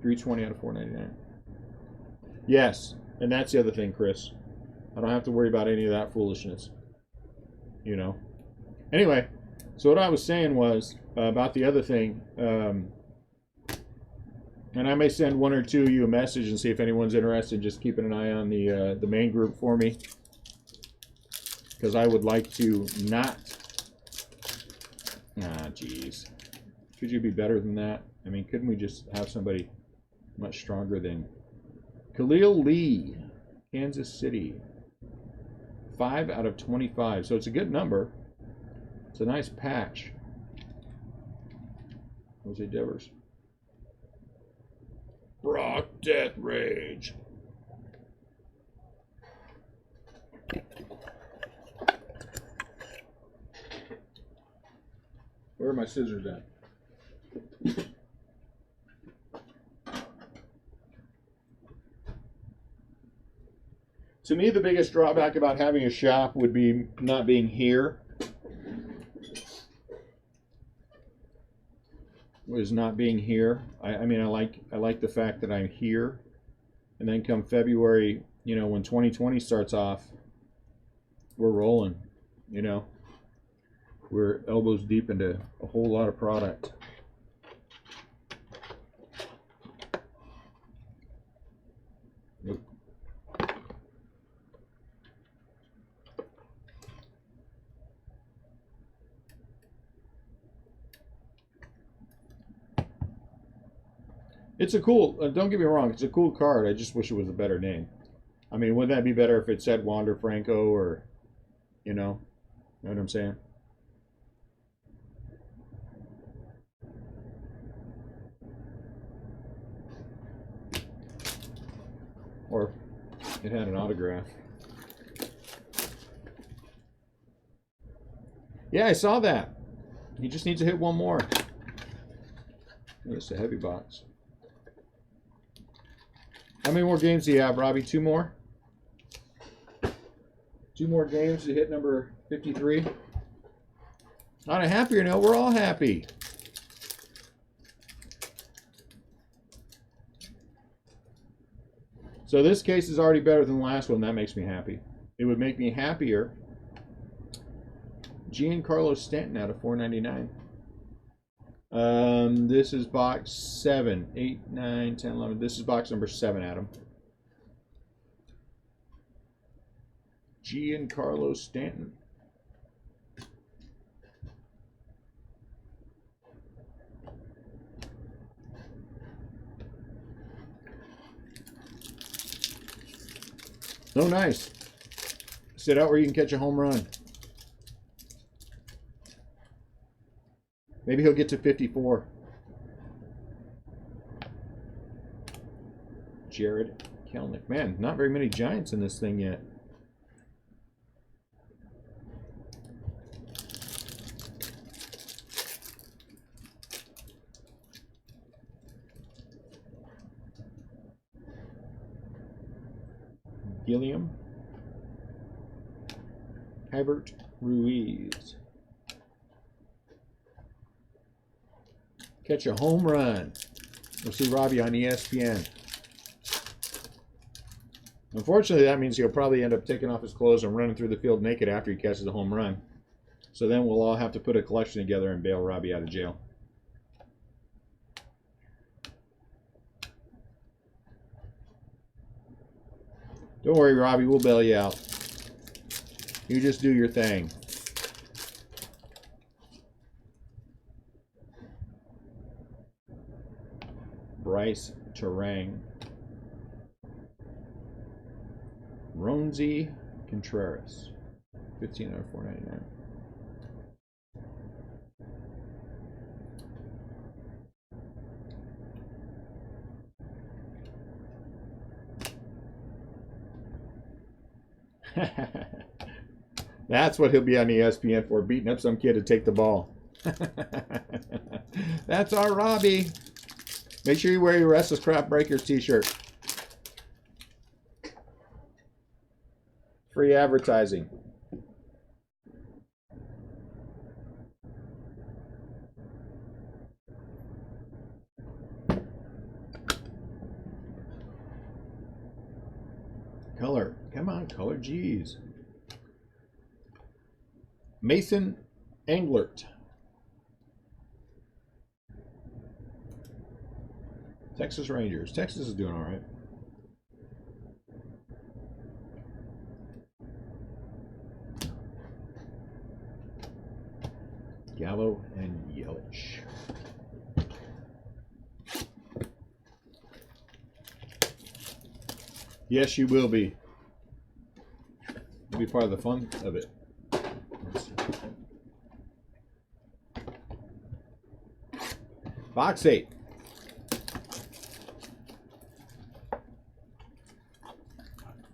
320 out of 499. Yes, and that's the other thing, Chris. I don't have to worry about any of that foolishness, you know. Anyway, so what I was saying was about the other thing, and I may send one or two of you a message and see if anyone's interested. Just keeping an eye on the main group for me, because I would like to not. Ah, jeez. Could you be better than that? I mean, couldn't we just have somebody much stronger than Khalil Lee, Kansas City? 5 out of 25. So it's a good number. It's a nice patch. Jose Devers. Brock Death Rage. Where are my scissors at? To me, the biggest drawback about having a shop would be not being here. Was not being here. I mean, I like the fact that I'm here, and then come February, you know, when 2020 starts off, we're rolling. You know, we're elbows deep into a whole lot of product. Nope. It's a cool, don't get me wrong, it's a cool card. I just wish it was a better name. I mean, wouldn't that be better if it said Wander Franco or, you know what I'm saying? Or it had an autograph. Yeah, I saw that. He just needs to hit one more. Oh, it's a heavy box. How many more games do you have, Robbie? 2 more? 2 more games to hit number 53. On a happier note, we're all happy. So this case is already better than the last one. That makes me happy. It would make me happier. Giancarlo Stanton out of 499. This is box 7, 8, 9, 10, 11. This is box number 7, Adam. Giancarlo Stanton. Oh, nice. Sit out where you can catch a home run. Maybe he'll get to 54. Jared Kelnick. Man, not very many Giants in this thing yet. Gilliam. Hebert Ruiz. Catch a home run. We'll see Robbie on ESPN. Unfortunately, that means he'll probably end up taking off his clothes and running through the field naked after he catches a home run. So then we'll all have to put a collection together and bail Robbie out of jail. Don't worry, Robbie, we'll bail you out. You just do your thing. Bryce Terang. Ronzi Contreras. 15 out of 499. That's what he'll be on ESPN for, beating up some kid to take the ball. That's our Robbie. Make sure you wear your Restlesscraft Breakers t-shirt. Free advertising. Color. Come on, color. Jeez. Mason Englert. Texas Rangers. Texas is doing all right. Gallo and Yelich. Yes, you will be. You'll be part of the fun of it. Box 8.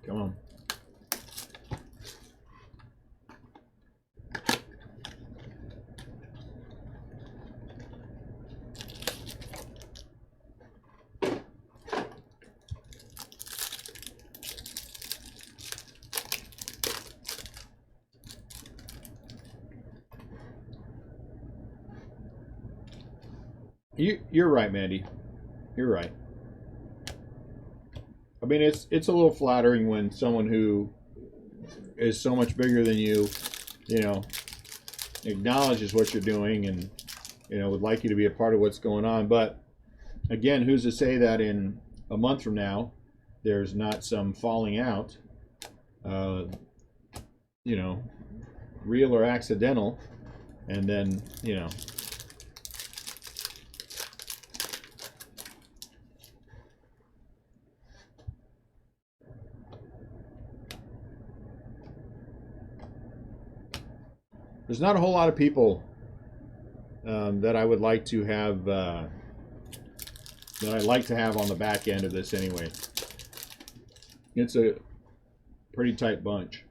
Come on. You're right, Mandy. You're right. I mean, it's a little flattering when someone who is so much bigger than you, you know, acknowledges what you're doing and, you know, would like you to be a part of what's going on. But again, who's to say that in a month from now there's not some falling out, you know, real or accidental, and then, you know. There's not a whole lot of people that I would like to have that I'd like to have on the back end of this anyway. It's a pretty tight bunch.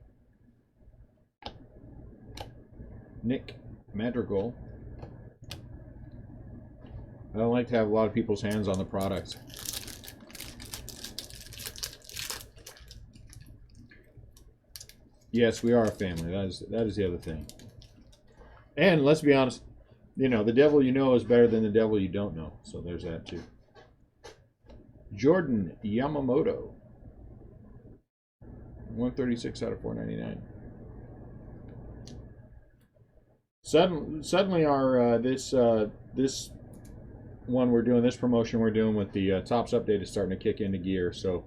Nick Madrigal. I don't like to have a lot of people's hands on the products. Yes, we are a family. That is the other thing. And let's be honest, you know, the devil you know is better than the devil you don't know. So there's that too. Jordan Yamamoto. 136 out of 499. Suddenly our this one we're doing, this promotion we're doing with the Topps update is starting to kick into gear, so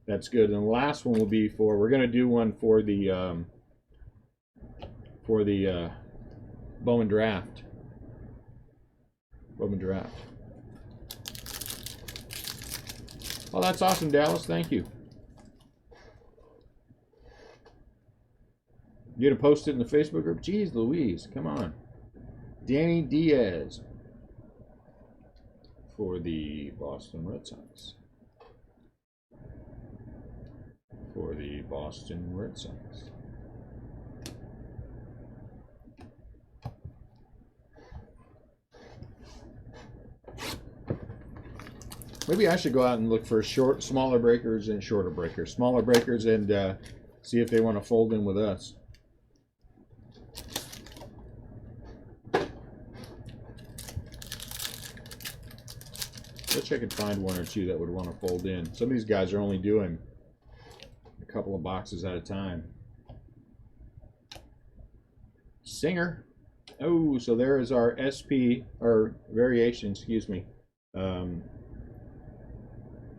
that's good. And the last one will be for, we're going to do one for the Bowman draft. Bowman draft. Oh, that's awesome, Dallas. Thank you. You gonna post it in the Facebook group? Jeez Louise, come on. Danny Diaz for the Boston Red Sox. For the Boston Red Sox. Maybe I should go out and look for smaller breakers and shorter breakers. Smaller breakers and see if they want to fold in with us. Bet you I could find one or two that would want to fold in. Some of these guys are only doing a couple of boxes at a time. Singer. Oh, so there is our SP, or variation, excuse me.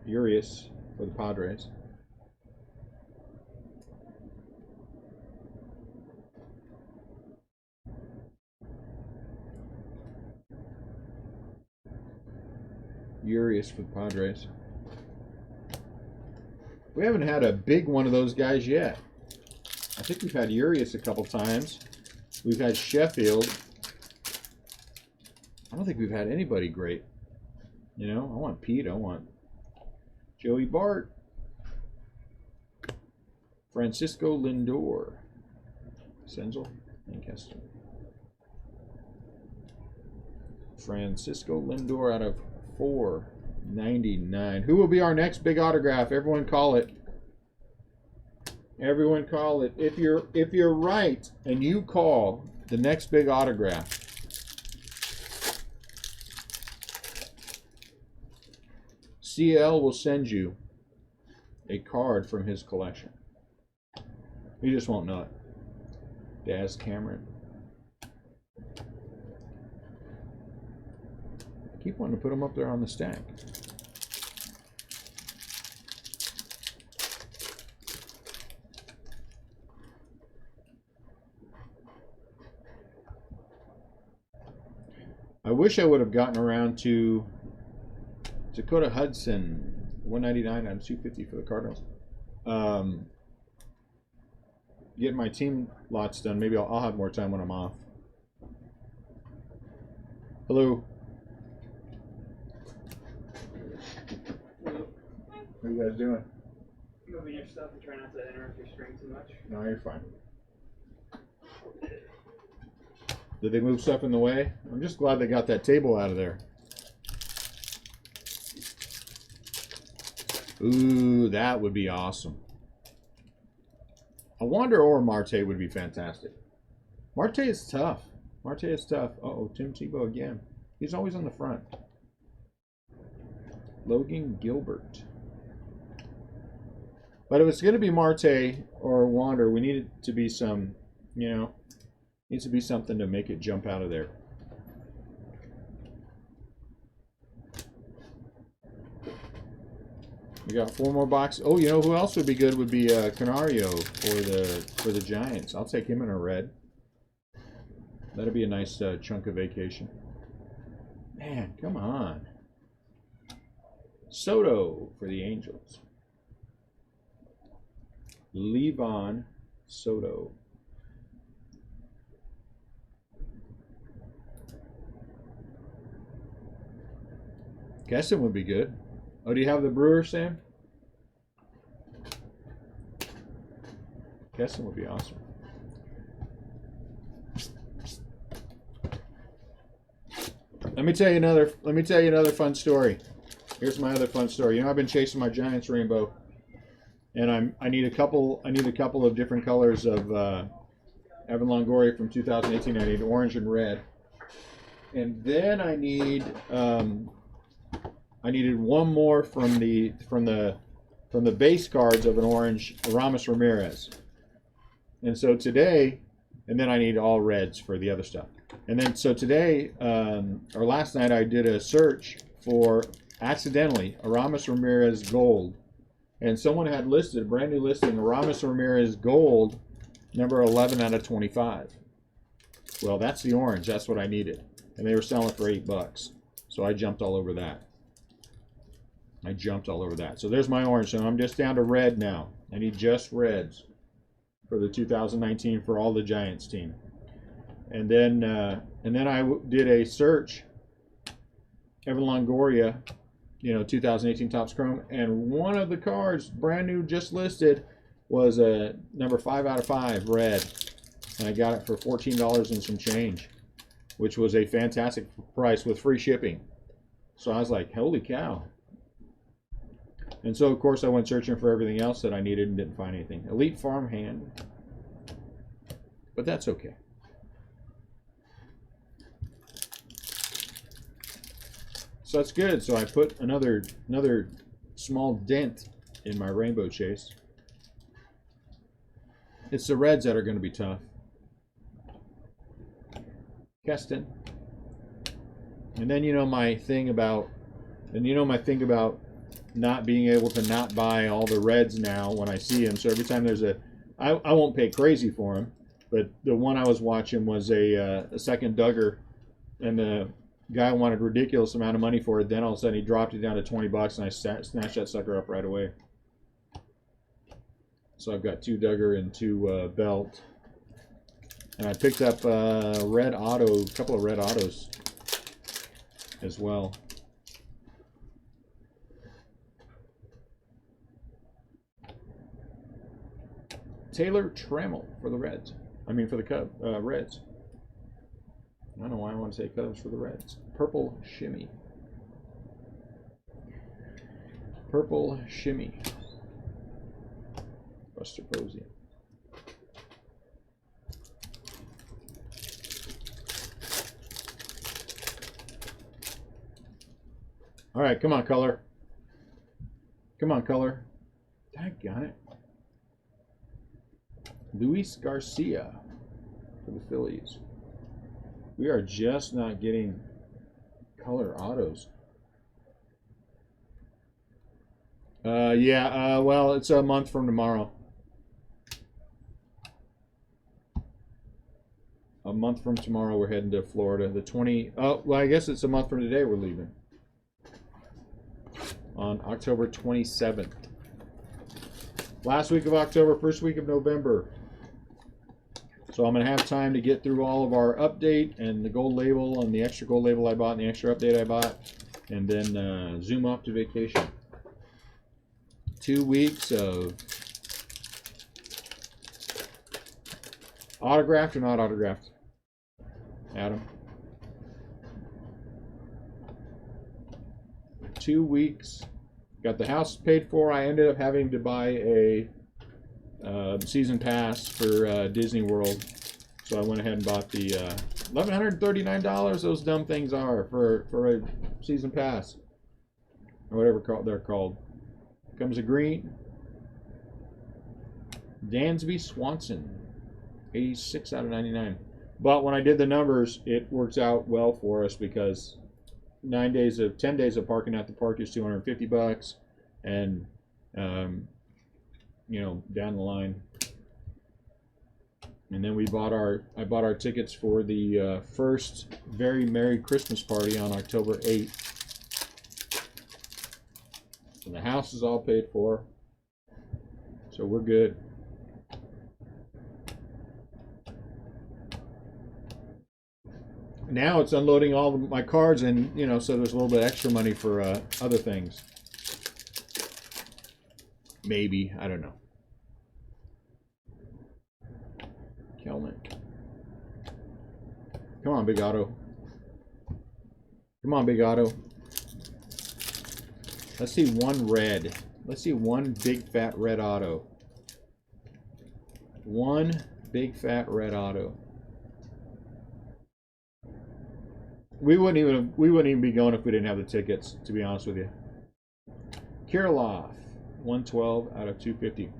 Urias for the Padres. Urias for the Padres. We haven't had a big one of those guys yet. I think we've had Urias a couple times. We've had Sheffield. I don't think we've had anybody great. You know, I want Pete. I want Joey Bart. Francisco Lindor. Senzel. Lancaster. Francisco Lindor out of 499. Who will be our next big autograph? Everyone call it. Everyone call it. If you're right and you call the next big autograph, CL will send you a card from his collection. You just won't know it. Daz Cameron. I keep wanting to put them up there on the stack. I wish I would have gotten around to Dakota Hudson, 199 out of 250 for the Cardinals. getting my team lots done. Maybe I'll have more time when I'm off. Hello. What are you guys doing?
Moving your stuff and try not to interrupt your string too much.
No, you're fine. Did they move stuff in the way? I'm just glad they got that table out of there. Ooh, that would be awesome. A Wander or Marte would be fantastic. Marte is tough. Marte is tough. Uh-oh, Tim Tebow again. He's always on the front. Logan Gilbert. But if it's going to be Marte or Wander, we need it to be some, you know, needs to be something to make it jump out of there. We got 4 more boxes. Oh, you know who else would be good would be Canario for the Giants. I'll take him in a red. That'd be a nice chunk of vacation. Man, come on. Soto for the Angels. Levon Soto. Kesson would be good. Oh, do you have the Brewer, Sam? Kesson would be awesome. Let me tell you another fun story. Here's my other fun story. You know, I've been chasing my Giants rainbow, and I need a couple of different colors of Evan Longoria from 2018. I need orange and red, and then I needed one more from the base cards of an orange Ramos Ramirez. And so today, and then I need all reds for the other stuff. And then so today, or last night, I did a search for, accidentally, a Ramos Ramirez gold. And someone had listed, a brand new listing, Ramos Ramirez gold, number 11 out of 25. Well, that's the orange. That's what I needed. And they were selling it for $8. So I jumped all over that. So there's my orange. So I'm just down to red now. I need just reds for the 2019 for all the Giants team. And then I did a search, Evan Longoria, 2018 Topps Chrome, and one of the cards, brand new, just listed, was a number 5 out of 5 red, and I got it for $14 and some change, which was a fantastic price with free shipping. So I was like, holy cow. And so, of course, I went searching for everything else that I needed and didn't find anything. Elite Farmhand. But that's okay. So that's good. So I put another small dent in my rainbow chase. It's the reds that are going to be tough. Keston. And then my thing about not being able to not buy all the reds now when I see them. So every time there's I won't pay crazy for them, but the one I was watching was a second Duggar, and the guy wanted a ridiculous amount of money for it. Then all of a sudden he dropped it down to $20, and I snatched that sucker up right away. So I've got 2 Duggar and 2 Belt, and I picked up a couple of red autos as well. Taylor Trammell for the Reds. For the Reds. I don't know why I want to say Cubs for the Reds. Purple Shimmy. Buster Posey. All right, come on, color. Daggone it. Luis Garcia for the Phillies. We are just not getting color autos. Well, it's a month from tomorrow. A month from tomorrow, we're heading to Florida. I guess it's a month from today we're leaving. On October 27th. Last week of October, first week of November. So I'm going to have time to get through all of our update and the gold label and the extra gold label I bought and the extra update I bought, and then zoom off to vacation. 2 weeks of autographed or not autographed, Adam? 2 weeks. Got the house paid for. I ended up having to buy a season pass for Disney World, so I went ahead and bought the $1,139. Those dumb things are for a season pass, or whatever they're called. Comes a green Dansby Swanson, 86 out of 99. But when I did the numbers, it works out well for us because 10 days of parking at the park is $250, and you know, down the line. And then I bought our tickets for the first Very Merry Christmas party on October 8th. And the house is all paid for, so we're good. Now it's unloading all of my cards, and you know, so there's a little bit extra money for other things. Maybe, I don't know. Kelnick. Come on, Big Auto. Come on, Big Auto. Let's see one red. Let's see one big fat red auto. One big fat red auto. We wouldn't even be going if we didn't have the tickets, to be honest with you. Kirilov, 112 out of 250.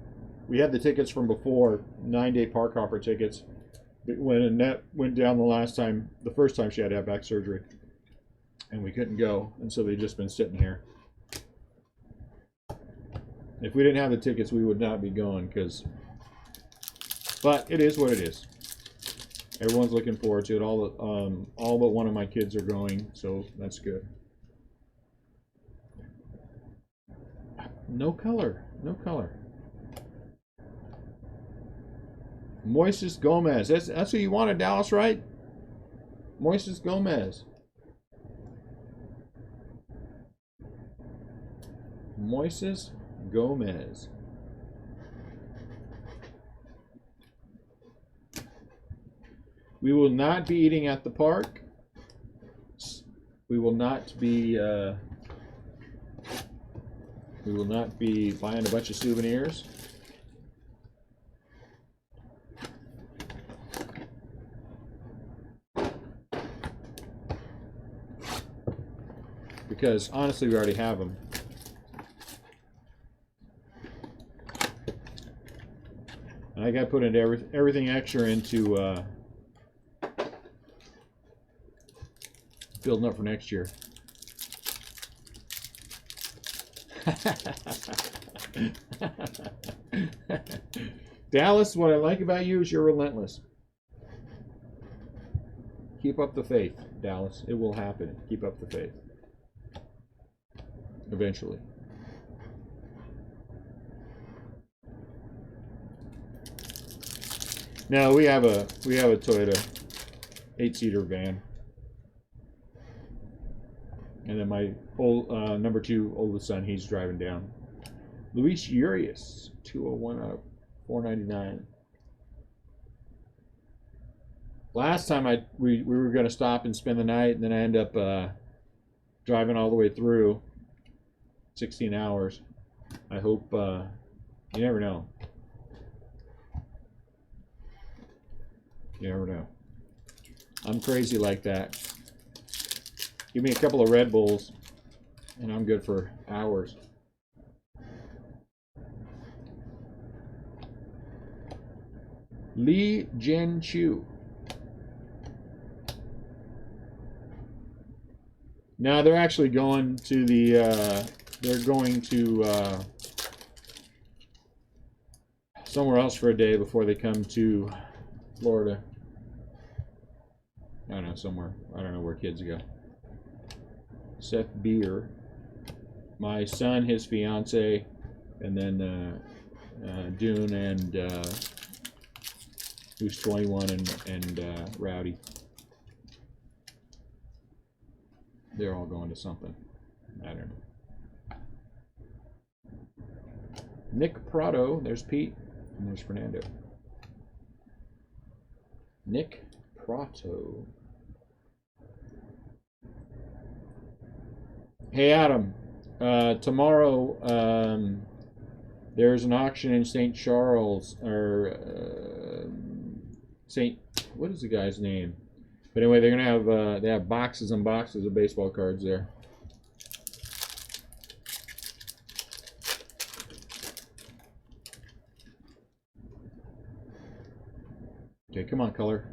We had the tickets from before, 9-day park hopper tickets. But when Annette went down the first time she had to have back surgery, and we couldn't go, and so they've just been sitting here. If we didn't have the tickets, we would not be going, but it is what it is. Everyone's looking forward to it. All but one of my kids are going, so that's good. No color, no color. Moises Gomez. That's who you wanted, Dallas, right? Moises Gomez. Moises Gomez. We will not be eating at the park. We will not be buying a bunch of souvenirs. Because honestly, we already have them. And I got to put into everything extra into building up for next year. Dallas, what I like about you is you're relentless. Keep up the faith, Dallas. It will happen. Keep up the faith. Eventually. No, we have a Toyota 8-seater van. And then my old number 2 oldest son, he's driving down. Luis Urias, 201 out of 499. Last time we were going to stop and spend the night, and then I end up driving all the way through 16 hours. I hope, you never know. You never know. I'm crazy like that. Give me a couple of Red Bulls, and I'm good for hours. Lee Jen Chu. Now they're actually going to the. They're going to somewhere else for a day before they come to Florida. I don't know, somewhere. I don't know where kids go. Seth Beer, my son, his fiance, and then Dune and who's 21 and Rowdy. They're all going to something. I don't know. Nick Prado, there's Pete, and there's Fernando. Nick Prato. Hey Adam, tomorrow there's an auction in St. Charles, or what is the guy's name? But anyway, they're gonna have they have boxes and boxes of baseball cards there. Okay, come on, color.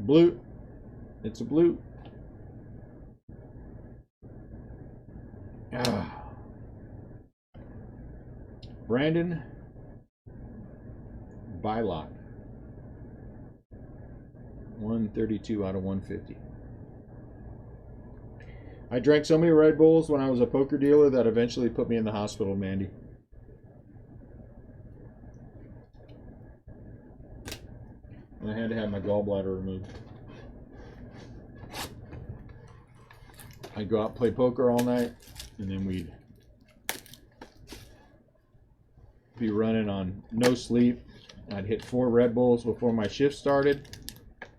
Blue. It's a blue. Ah. Brandon Bylock. 132 out of 150. I drank so many Red Bulls when I was a poker dealer that eventually put me in the hospital, Mandy. And I had to have my gallbladder removed. I'd go out and play poker all night, and then we'd be running on no sleep. I'd hit 4 Red Bulls before my shift started.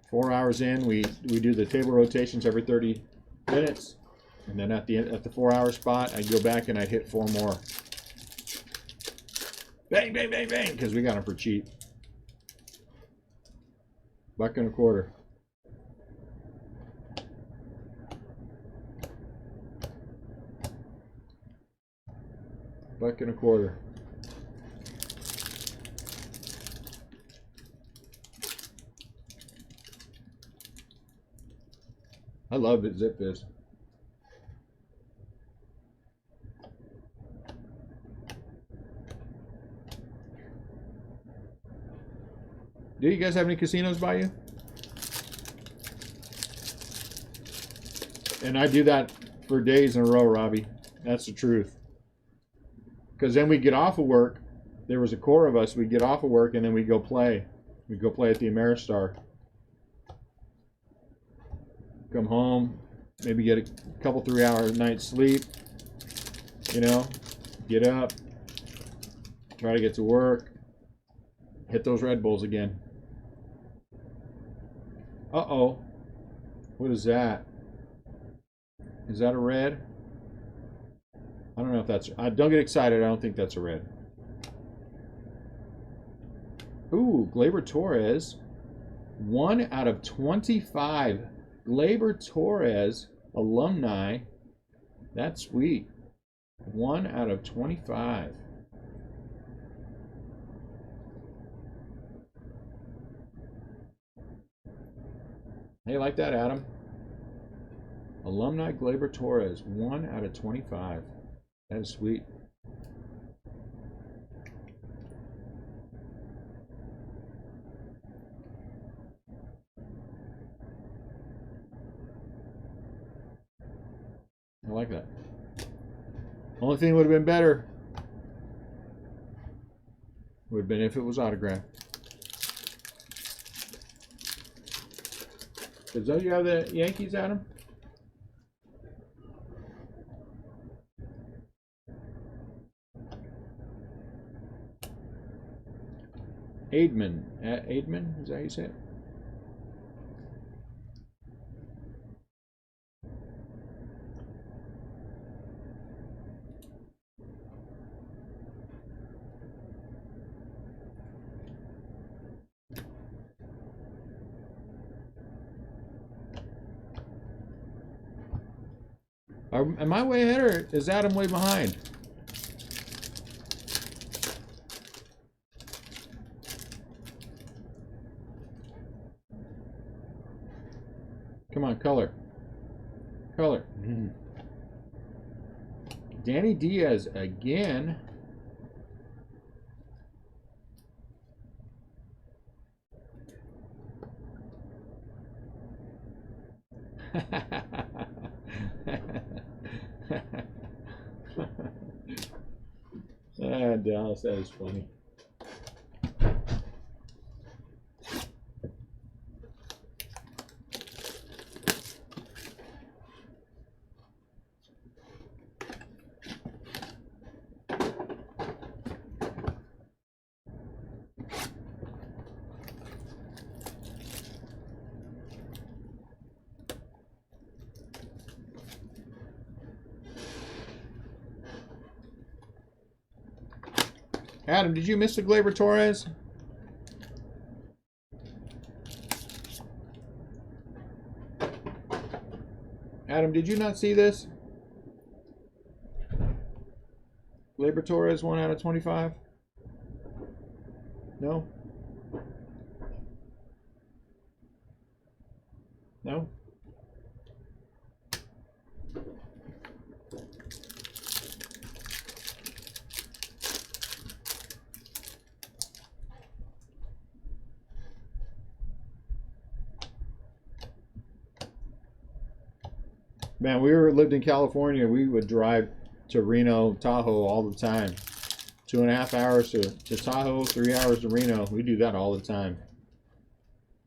4 hours in, we do the table rotations every 30 minutes, and then at the 4-hour spot, I'd go back and I'd hit 4 more. Bang, bang, bang, bang, because we got them for cheap. $1.25. $1.25. I love it, Zip Fizz. Do you guys have any casinos by you? And I do that for days in a row, Robbie. That's the truth. Because then we get off of work. There was a core of us. We get off of work and then we go play. We go play at the Ameristar. Come home, maybe get a couple 3-hour night's sleep, you know, get up, try to get to work, hit those Red Bulls again. Uh-oh, what is that? Is that a red? I don't know if that's, don't get excited, I don't think that's a red. Ooh, Gleyber Torres, 1 out of 25. Gleyber Torres, alumni. That's sweet. 1 out of 25. Hey, like that, Adam? Alumni Gleyber Torres, 1 out of 25. That is sweet. I like that. Only thing would have been better would have been if it was autographed. Don't you have the Yankees, Adam? Aidman. Aidman? Is that how you say it? Am I way ahead or is Adam way behind? Come on, color. Color. Danny Diaz again. Ah, Dallas, that is funny. Adam, did you miss the Glaber Torres? Adam, did you not see this? Glaber Torres 1 out of 25? No? No? Man, lived in California. We would drive to Reno, Tahoe all the time. 2.5 hours to Tahoe, 3 hours to Reno. We do that all the time.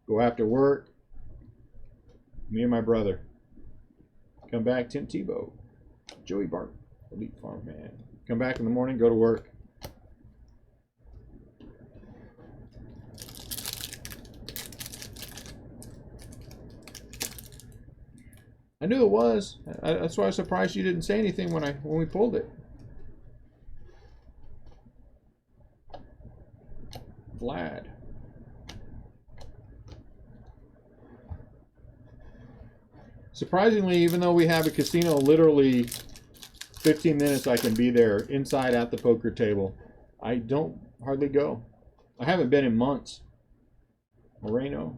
Go after work. Me and my brother. Come back, Tim Tebow. Joey Bart, Elite Farm Man. Come back in the morning, go to work. I knew it was. That's why I was surprised you didn't say anything when we pulled it. Vlad. Surprisingly, even though we have a casino literally 15 minutes I can be there inside at the poker table, I don't hardly go. I haven't been in months. Moreno.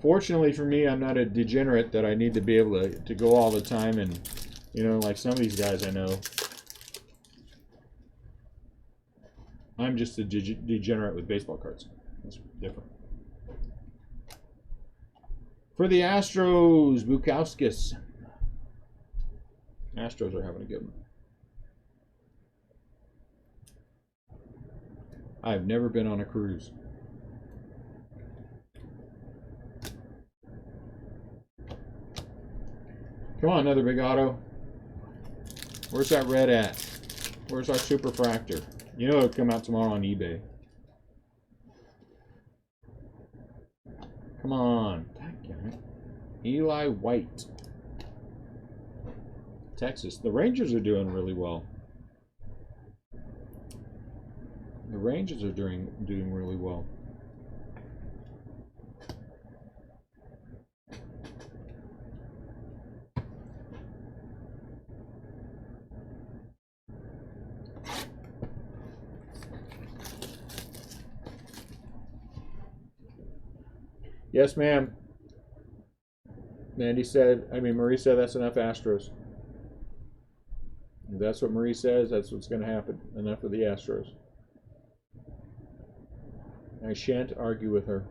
Fortunately for me, I'm not a degenerate that I need to be able to go all the time and, like some of these guys I know. I'm just a degenerate with baseball cards. That's different. For the Astros, Bukowskis. Astros are having a good one. I've never been on a cruise. Come on, another big auto. Where's that red at? Where's our superfractor? You know it'll come out tomorrow on eBay. Come on. Eli White. Texas. The Rangers are doing really well. The Rangers are doing really well. Yes, ma'am. Marie said that's enough Astros. If that's what Marie says, that's what's going to happen. Enough of the Astros. I shan't argue with her.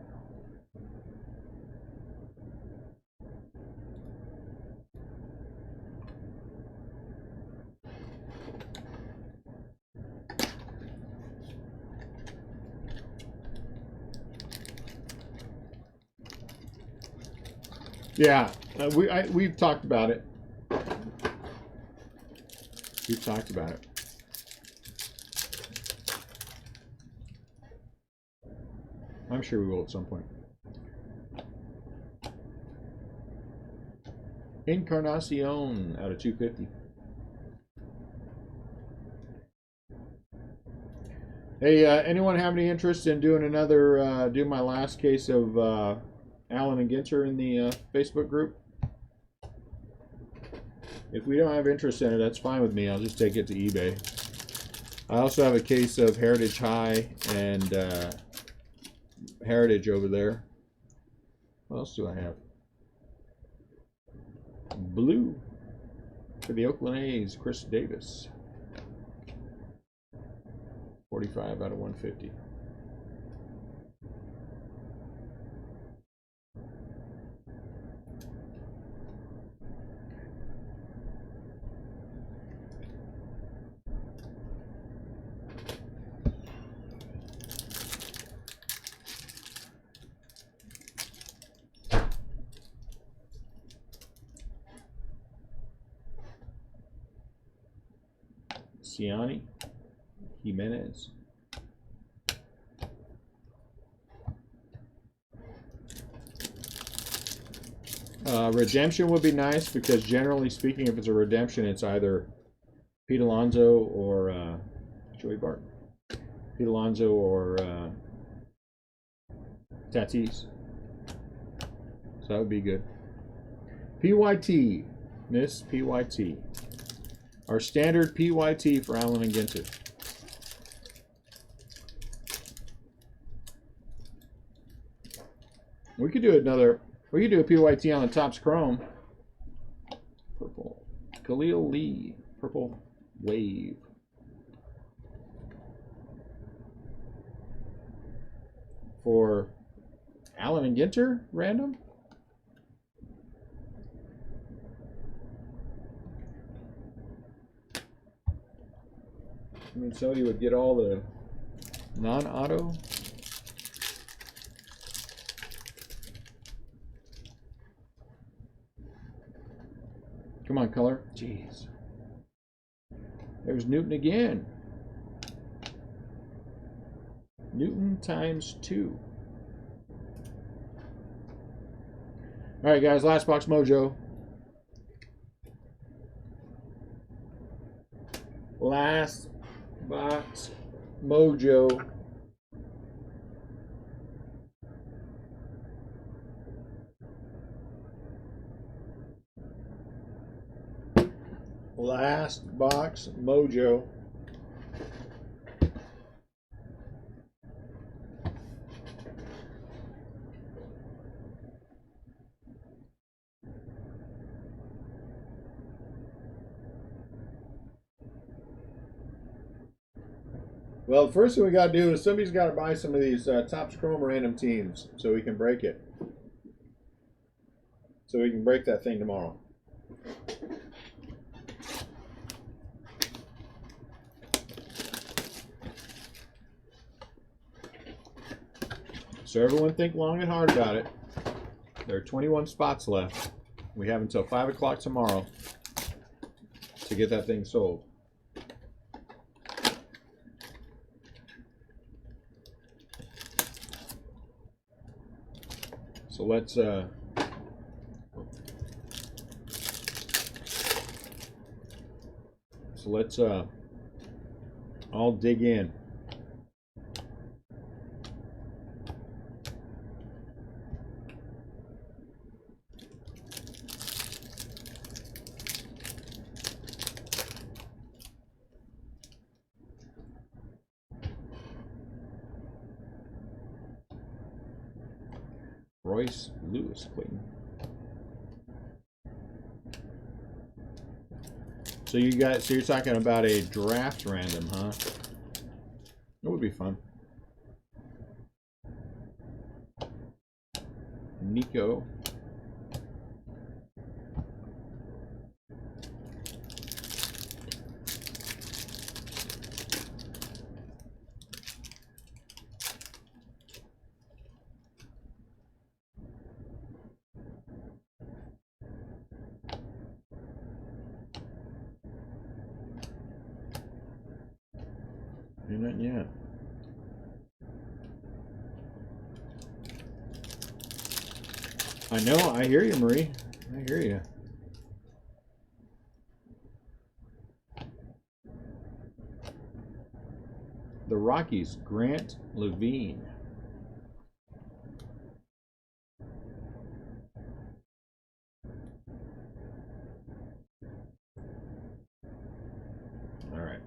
Yeah, we've talked about it. We've talked about it. I'm sure we will at some point. Encarnacion out of 250. Hey, anyone have any interest in doing another, do my last case of Allen and Ginter in the Facebook group? If we don't have interest in it, that's fine with me. I'll just take it to eBay. I also have a case of Heritage High and Heritage over there. What else do I have? Blue for the Oakland A's, Chris Davis. 45 out of 150. Ciani, Jimenez. Redemption would be nice because generally speaking, if it's a redemption, it's either Pete Alonso or Joey Barton. Pete Alonso or Tatis. So that would be good. PYT. Miss PYT. Our standard PYT for Allen and Ginter. We could do another. We could do a PYT on the Topps Chrome. Purple. Khalil Lee. Purple Wave. For Allen and Ginter, random. I mean, somebody would get all the non-auto. Come on, color. Jeez. There's Newton again. Newton times 2. All right, guys. Last box mojo. Last box mojo. Last box mojo. Well, the first thing we got to do is somebody's got to buy some of these Topps Chrome random teams so we can break it. So we can break that thing tomorrow. So everyone think long and hard about it. There are 21 spots left. We have until 5 o'clock tomorrow to get that thing sold. So let's all dig in. Royce Lewis Clayton. So you're talking about a draft random, huh? It would be fun. Nico. Not yet. I know. I hear you, Marie. I hear you. The Rockies, Grant Levine. All right.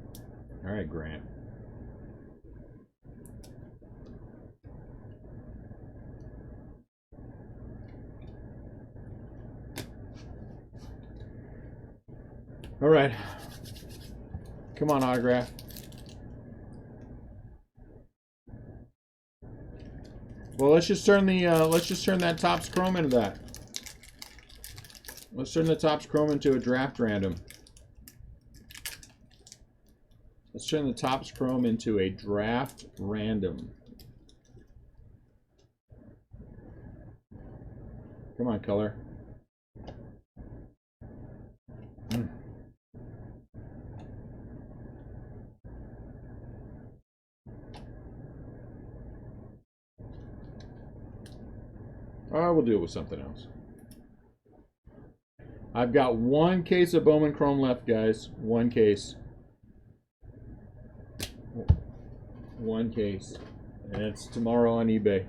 All right, Grant. All right. Come on, autograph. Well, let's just turn that Topps Chrome into that. Let's turn the Topps Chrome into a draft random. Let's turn the Topps Chrome into a draft random. Come on, color. we'll do it with something else. I've got one case of Bowman Chrome left, guys. One case. One case. And it's tomorrow on eBay.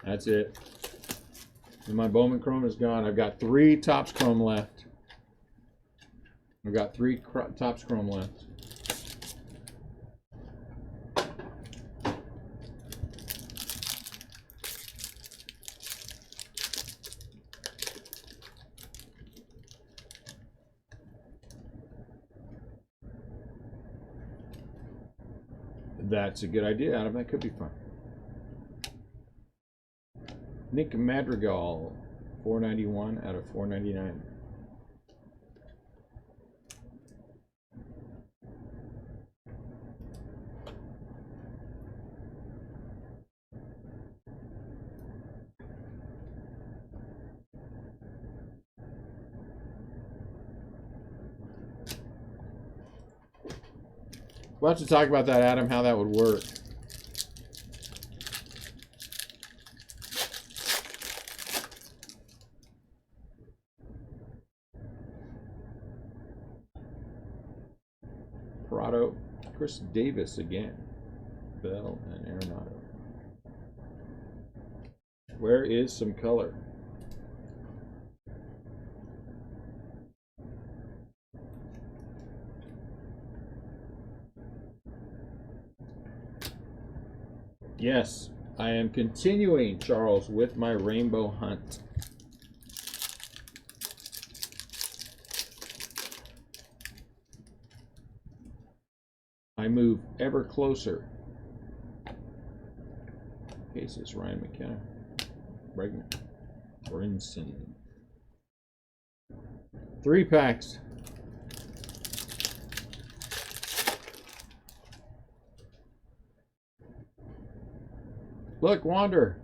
That's it. And my Bowman Chrome is gone. I've got 3 Topps Chrome left. I've got 3 Topps Chrome left. That's a good idea, Adam. That could be fun. Nick Madrigal, 491 out of 499. We'll have to talk about that, Adam, how that would work. Parado, Chris Davis again. Bell and Arenado. Where is some color? Yes, I am continuing, Charles, with my rainbow hunt. I move ever closer. Cases, Ryan McKenna, Bregman, Brinson. 3 packs. Look, Wander.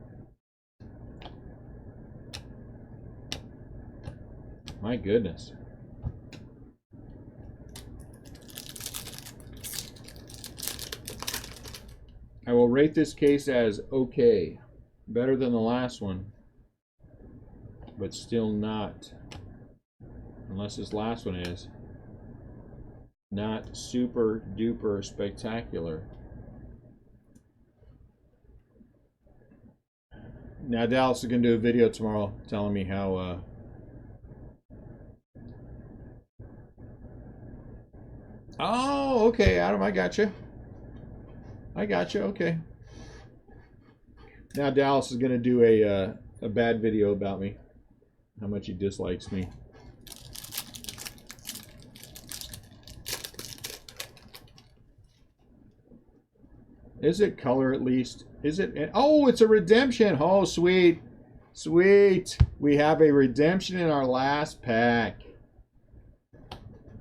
My goodness. I will rate this case as okay. Better than the last one. But still not, unless this last one is, not super duper spectacular. Now Dallas is going to do a video tomorrow telling me how oh, okay, Adam, I got you. I got you. Okay. Now Dallas is going to do a bad video about me, how much he dislikes me. Is it color at least? Is it? Oh, it's a redemption. Oh, sweet. Sweet. We have a redemption in our last pack.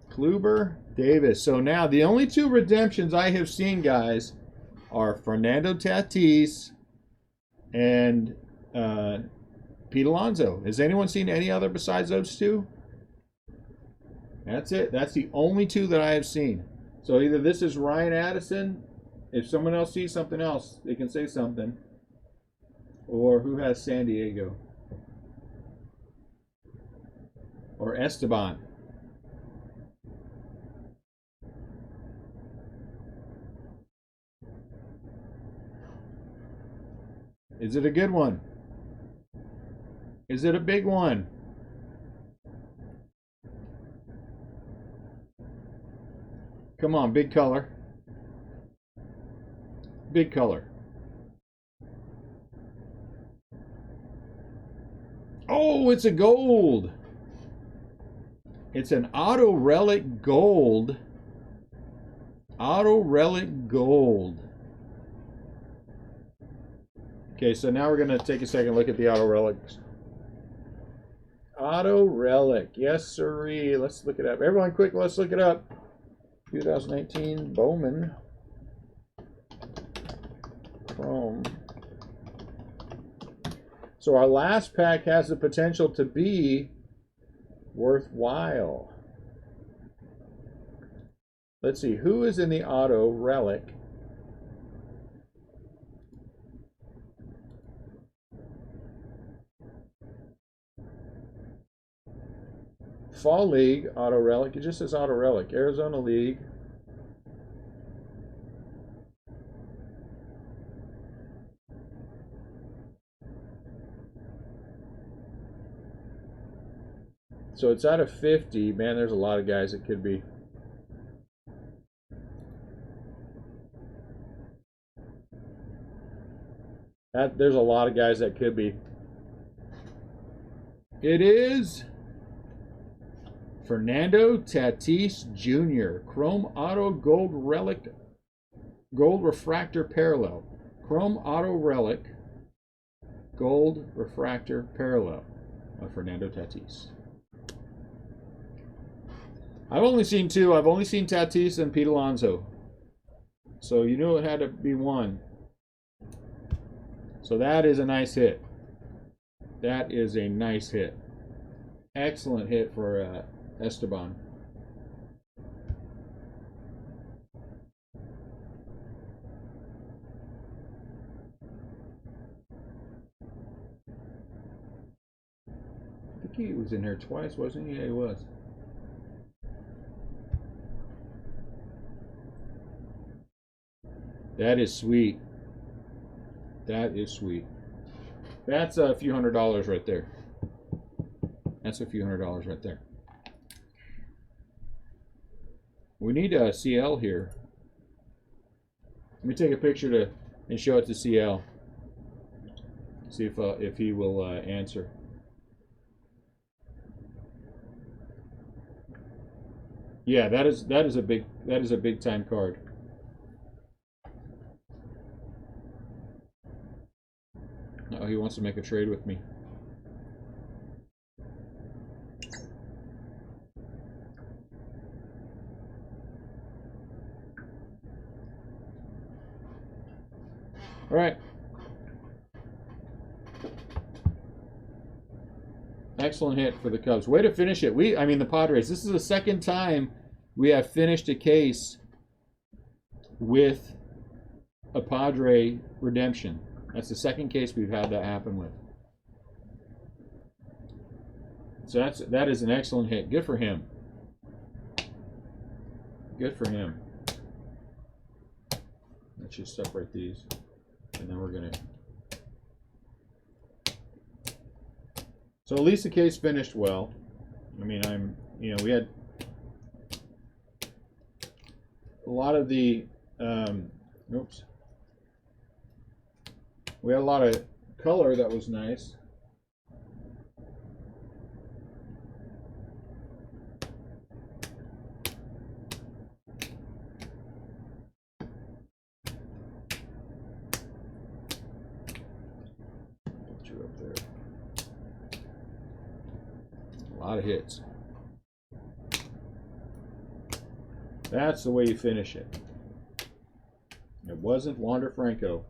Kluber, Davis. So now the only 2 redemptions I have seen, guys, are Fernando Tatis and Pete Alonso. Has anyone seen any other besides those 2? That's it. That's the only 2 that I have seen. So either this is Ryan Addison. If someone else sees something else, they can say something. Or who has San Diego? Or Esteban. Is it a good one? Is it a big one? Come on, big color. Big color. Oh, it's a gold. It's an auto relic gold. Auto relic gold. Okay, so now we're going to take a second look at the auto relics. Auto relic. Yes, sirree. Let's look it up. Everyone, quick, let's look it up. 2019 Bowman Chrome. So our last pack has the potential to be worthwhile. Let's see, who is in the auto relic? Fall League, Auto Relic. It just says Auto Relic. Arizona League. So it's out of 50. Man, there's a lot of guys it could be. There's a lot of guys that could be. It is Fernando Tatis Jr. Chrome Auto Gold Relic, Gold Refractor Parallel. Chrome Auto Relic, Gold Refractor Parallel of Fernando Tatis. I've only seen two. I've only seen Tatis and Pete Alonso. So you knew it had to be one. So that is a nice hit. That is a nice hit. Excellent hit for Esteban. I think he was in here twice, wasn't he? Yeah, he was. That is sweet. That is sweet. That's a few $100s right there. That's a few $100s right there. We need a CL here. Let me take a picture and show it to CL. See if he will answer. Yeah, that is a big time card. Oh, he wants to make a trade with me. All right. Excellent hit for the Cubs. Way to finish it. I mean the Padres. This is the second time we have finished a case with a Padre redemption. That's the second case we've had that happen with. So that is an excellent hit. Good for him. Good for him. Let's just separate these, and then we're gonna. So at least the case finished well. I mean, we had a lot of the, oops. We had a lot of color that was nice. Put you up there. A lot of hits. That's the way you finish it. It wasn't Wander Franco.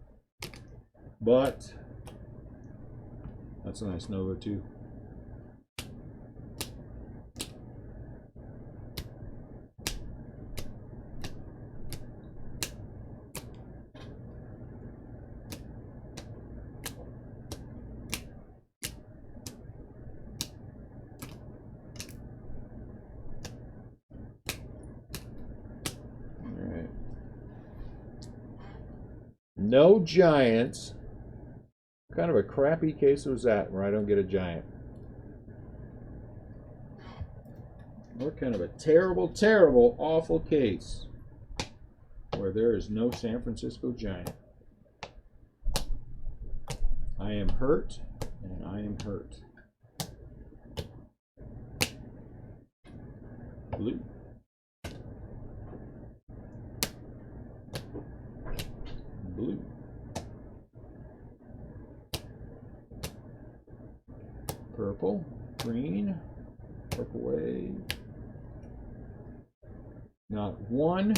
But that's a nice Nova too. All right. No Giants. What kind of a crappy case was that where I don't get a Giant? What kind of a terrible, terrible, awful case where there is no San Francisco Giant? I am hurt, and I am hurt. Blue. Blue. Purple, green, purple wave. Not one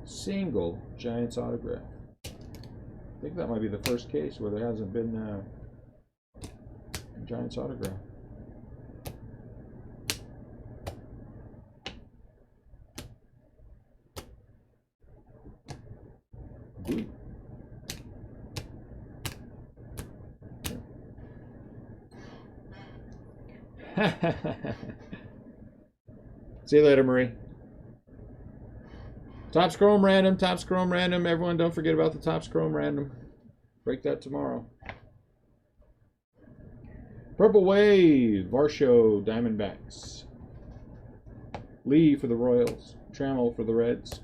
single Giants autograph. I think that might be the first case where there hasn't been a Giants autograph. Blue. See you later, Marie. Topps Chrome Random, Topps Chrome Random. Everyone, don't forget about the Topps Chrome Random. Break that tomorrow. Purple Wave, Varsho, Diamondbacks. Lee for the Royals. Trammell for the Reds.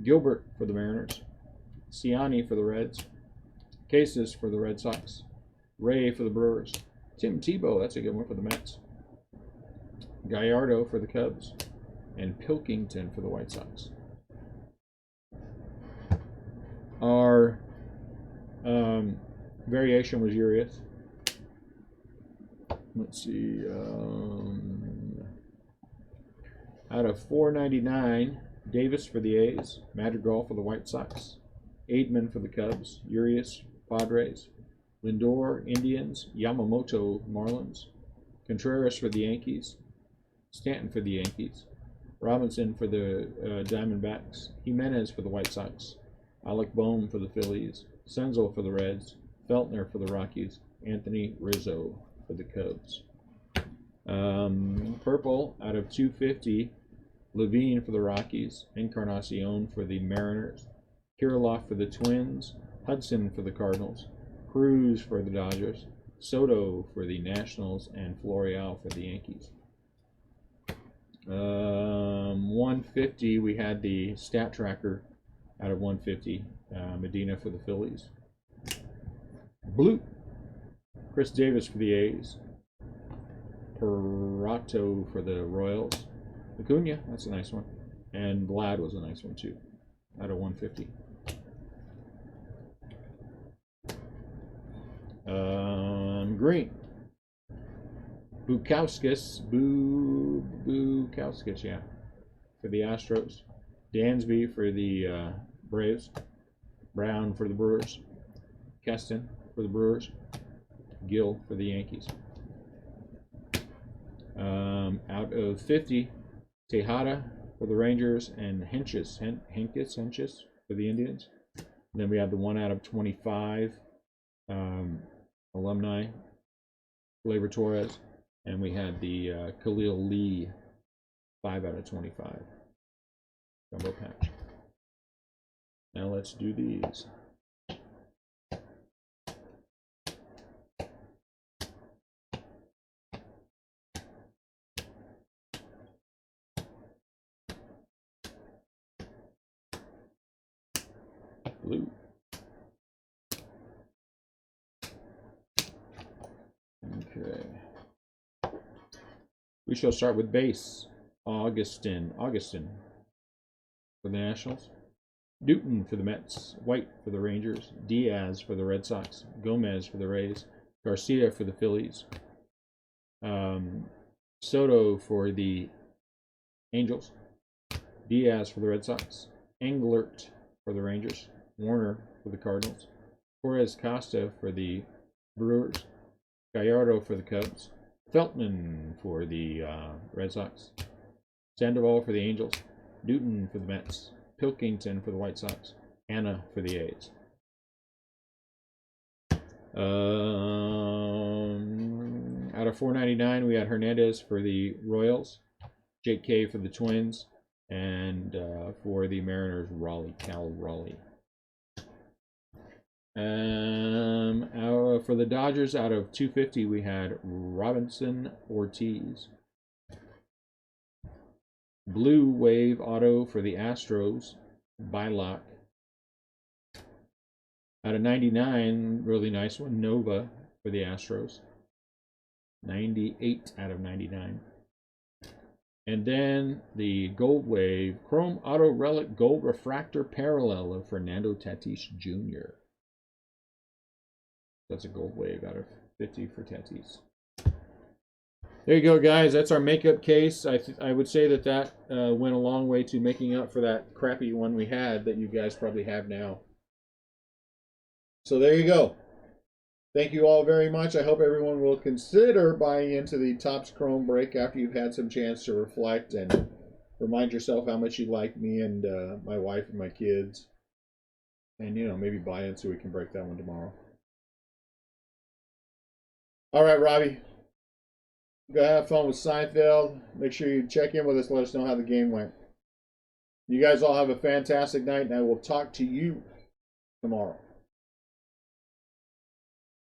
Gilbert for the Mariners. Ciani for the Reds. Casas for the Red Sox. Ray for the Brewers. Tim Tebow, that's a good one, for the Mets. Gallardo for the Cubs. And Pilkington for the White Sox. Our variation was Urias. Let's see. Out of 499, Davis for the A's, Madrigal for the White Sox, Aidman for the Cubs, Urias, Padres, Lindor, Indians, Yamamoto, Marlins, Contreras for the Yankees, Stanton for the Yankees, Robinson for the Diamondbacks, Jimenez for the White Sox, Alec Bohm for the Phillies, Senzel for the Reds, Feltner for the Rockies, Anthony Rizzo for the Cubs. Purple out of 250, Levine for the Rockies, Encarnacion for the Mariners, Kirilloff for the Twins, Hudson for the Cardinals, Cruz for the Dodgers, Soto for the Nationals, and Florial for the Yankees. 150, we had the Stat Tracker out of 150, Medina for the Phillies. Blue, Chris Davis for the A's, Perato for the Royals, Acuna, that's a nice one, and Vlad was a nice one too, out of 150. Green, Bukauskas, yeah, for the Astros, Dansby for the Braves, Brown for the Brewers, Keston for the Brewers, Gill for the Yankees. Out of 50, Tejada for the Rangers, and Henches for the Indians. And then we have the 1 out of 25 alumni, Gleyber Torres, and we had the Khalil Lee 5 out of 25 jumbo patch. Now let's do these. Blue. Okay. We shall start with base. Augustin for the Nationals. Newton for the Mets. White for the Rangers. Diaz for the Red Sox. Gomez for the Rays. Garcia for the Phillies. Soto for the Angels. Diaz for the Red Sox. Englert for the Rangers. Warner for the Cardinals. Torres Costa for the Brewers. Gallardo for the Cubs. Feltman for the Red Sox. Sandoval for the Angels. Newton for the Mets. Pilkington for the White Sox. Anna for the A's. Out of 499, we had Hernandez for the Royals. Jake K for the Twins. And for the Mariners, Cal Raleigh. For the Dodgers, out of 250, we had Robinson Ortiz. Blue Wave Auto for the Astros, Bylock. Out of 99, really nice one, Nova for the Astros. 98 out of 99. And then the Gold Wave Chrome Auto Relic Gold Refractor Parallel of Fernando Tatis Jr. That's a Gold Wave out of 50 for Tatis. There you go, guys. That's our makeup case. I would say that went a long way to making up for that crappy one we had that you guys probably have now. So there you go. Thank you all very much. I hope everyone will consider buying into the Topps Chrome break after you've had some chance to reflect and remind yourself how much you like me and my wife and my kids. And, you know, maybe buy it so we can break that one tomorrow. All right, Robbie. Go have fun with Seinfeld. Make sure you check in with us. Let us know how the game went. You guys all have a fantastic night, and I will talk to you tomorrow.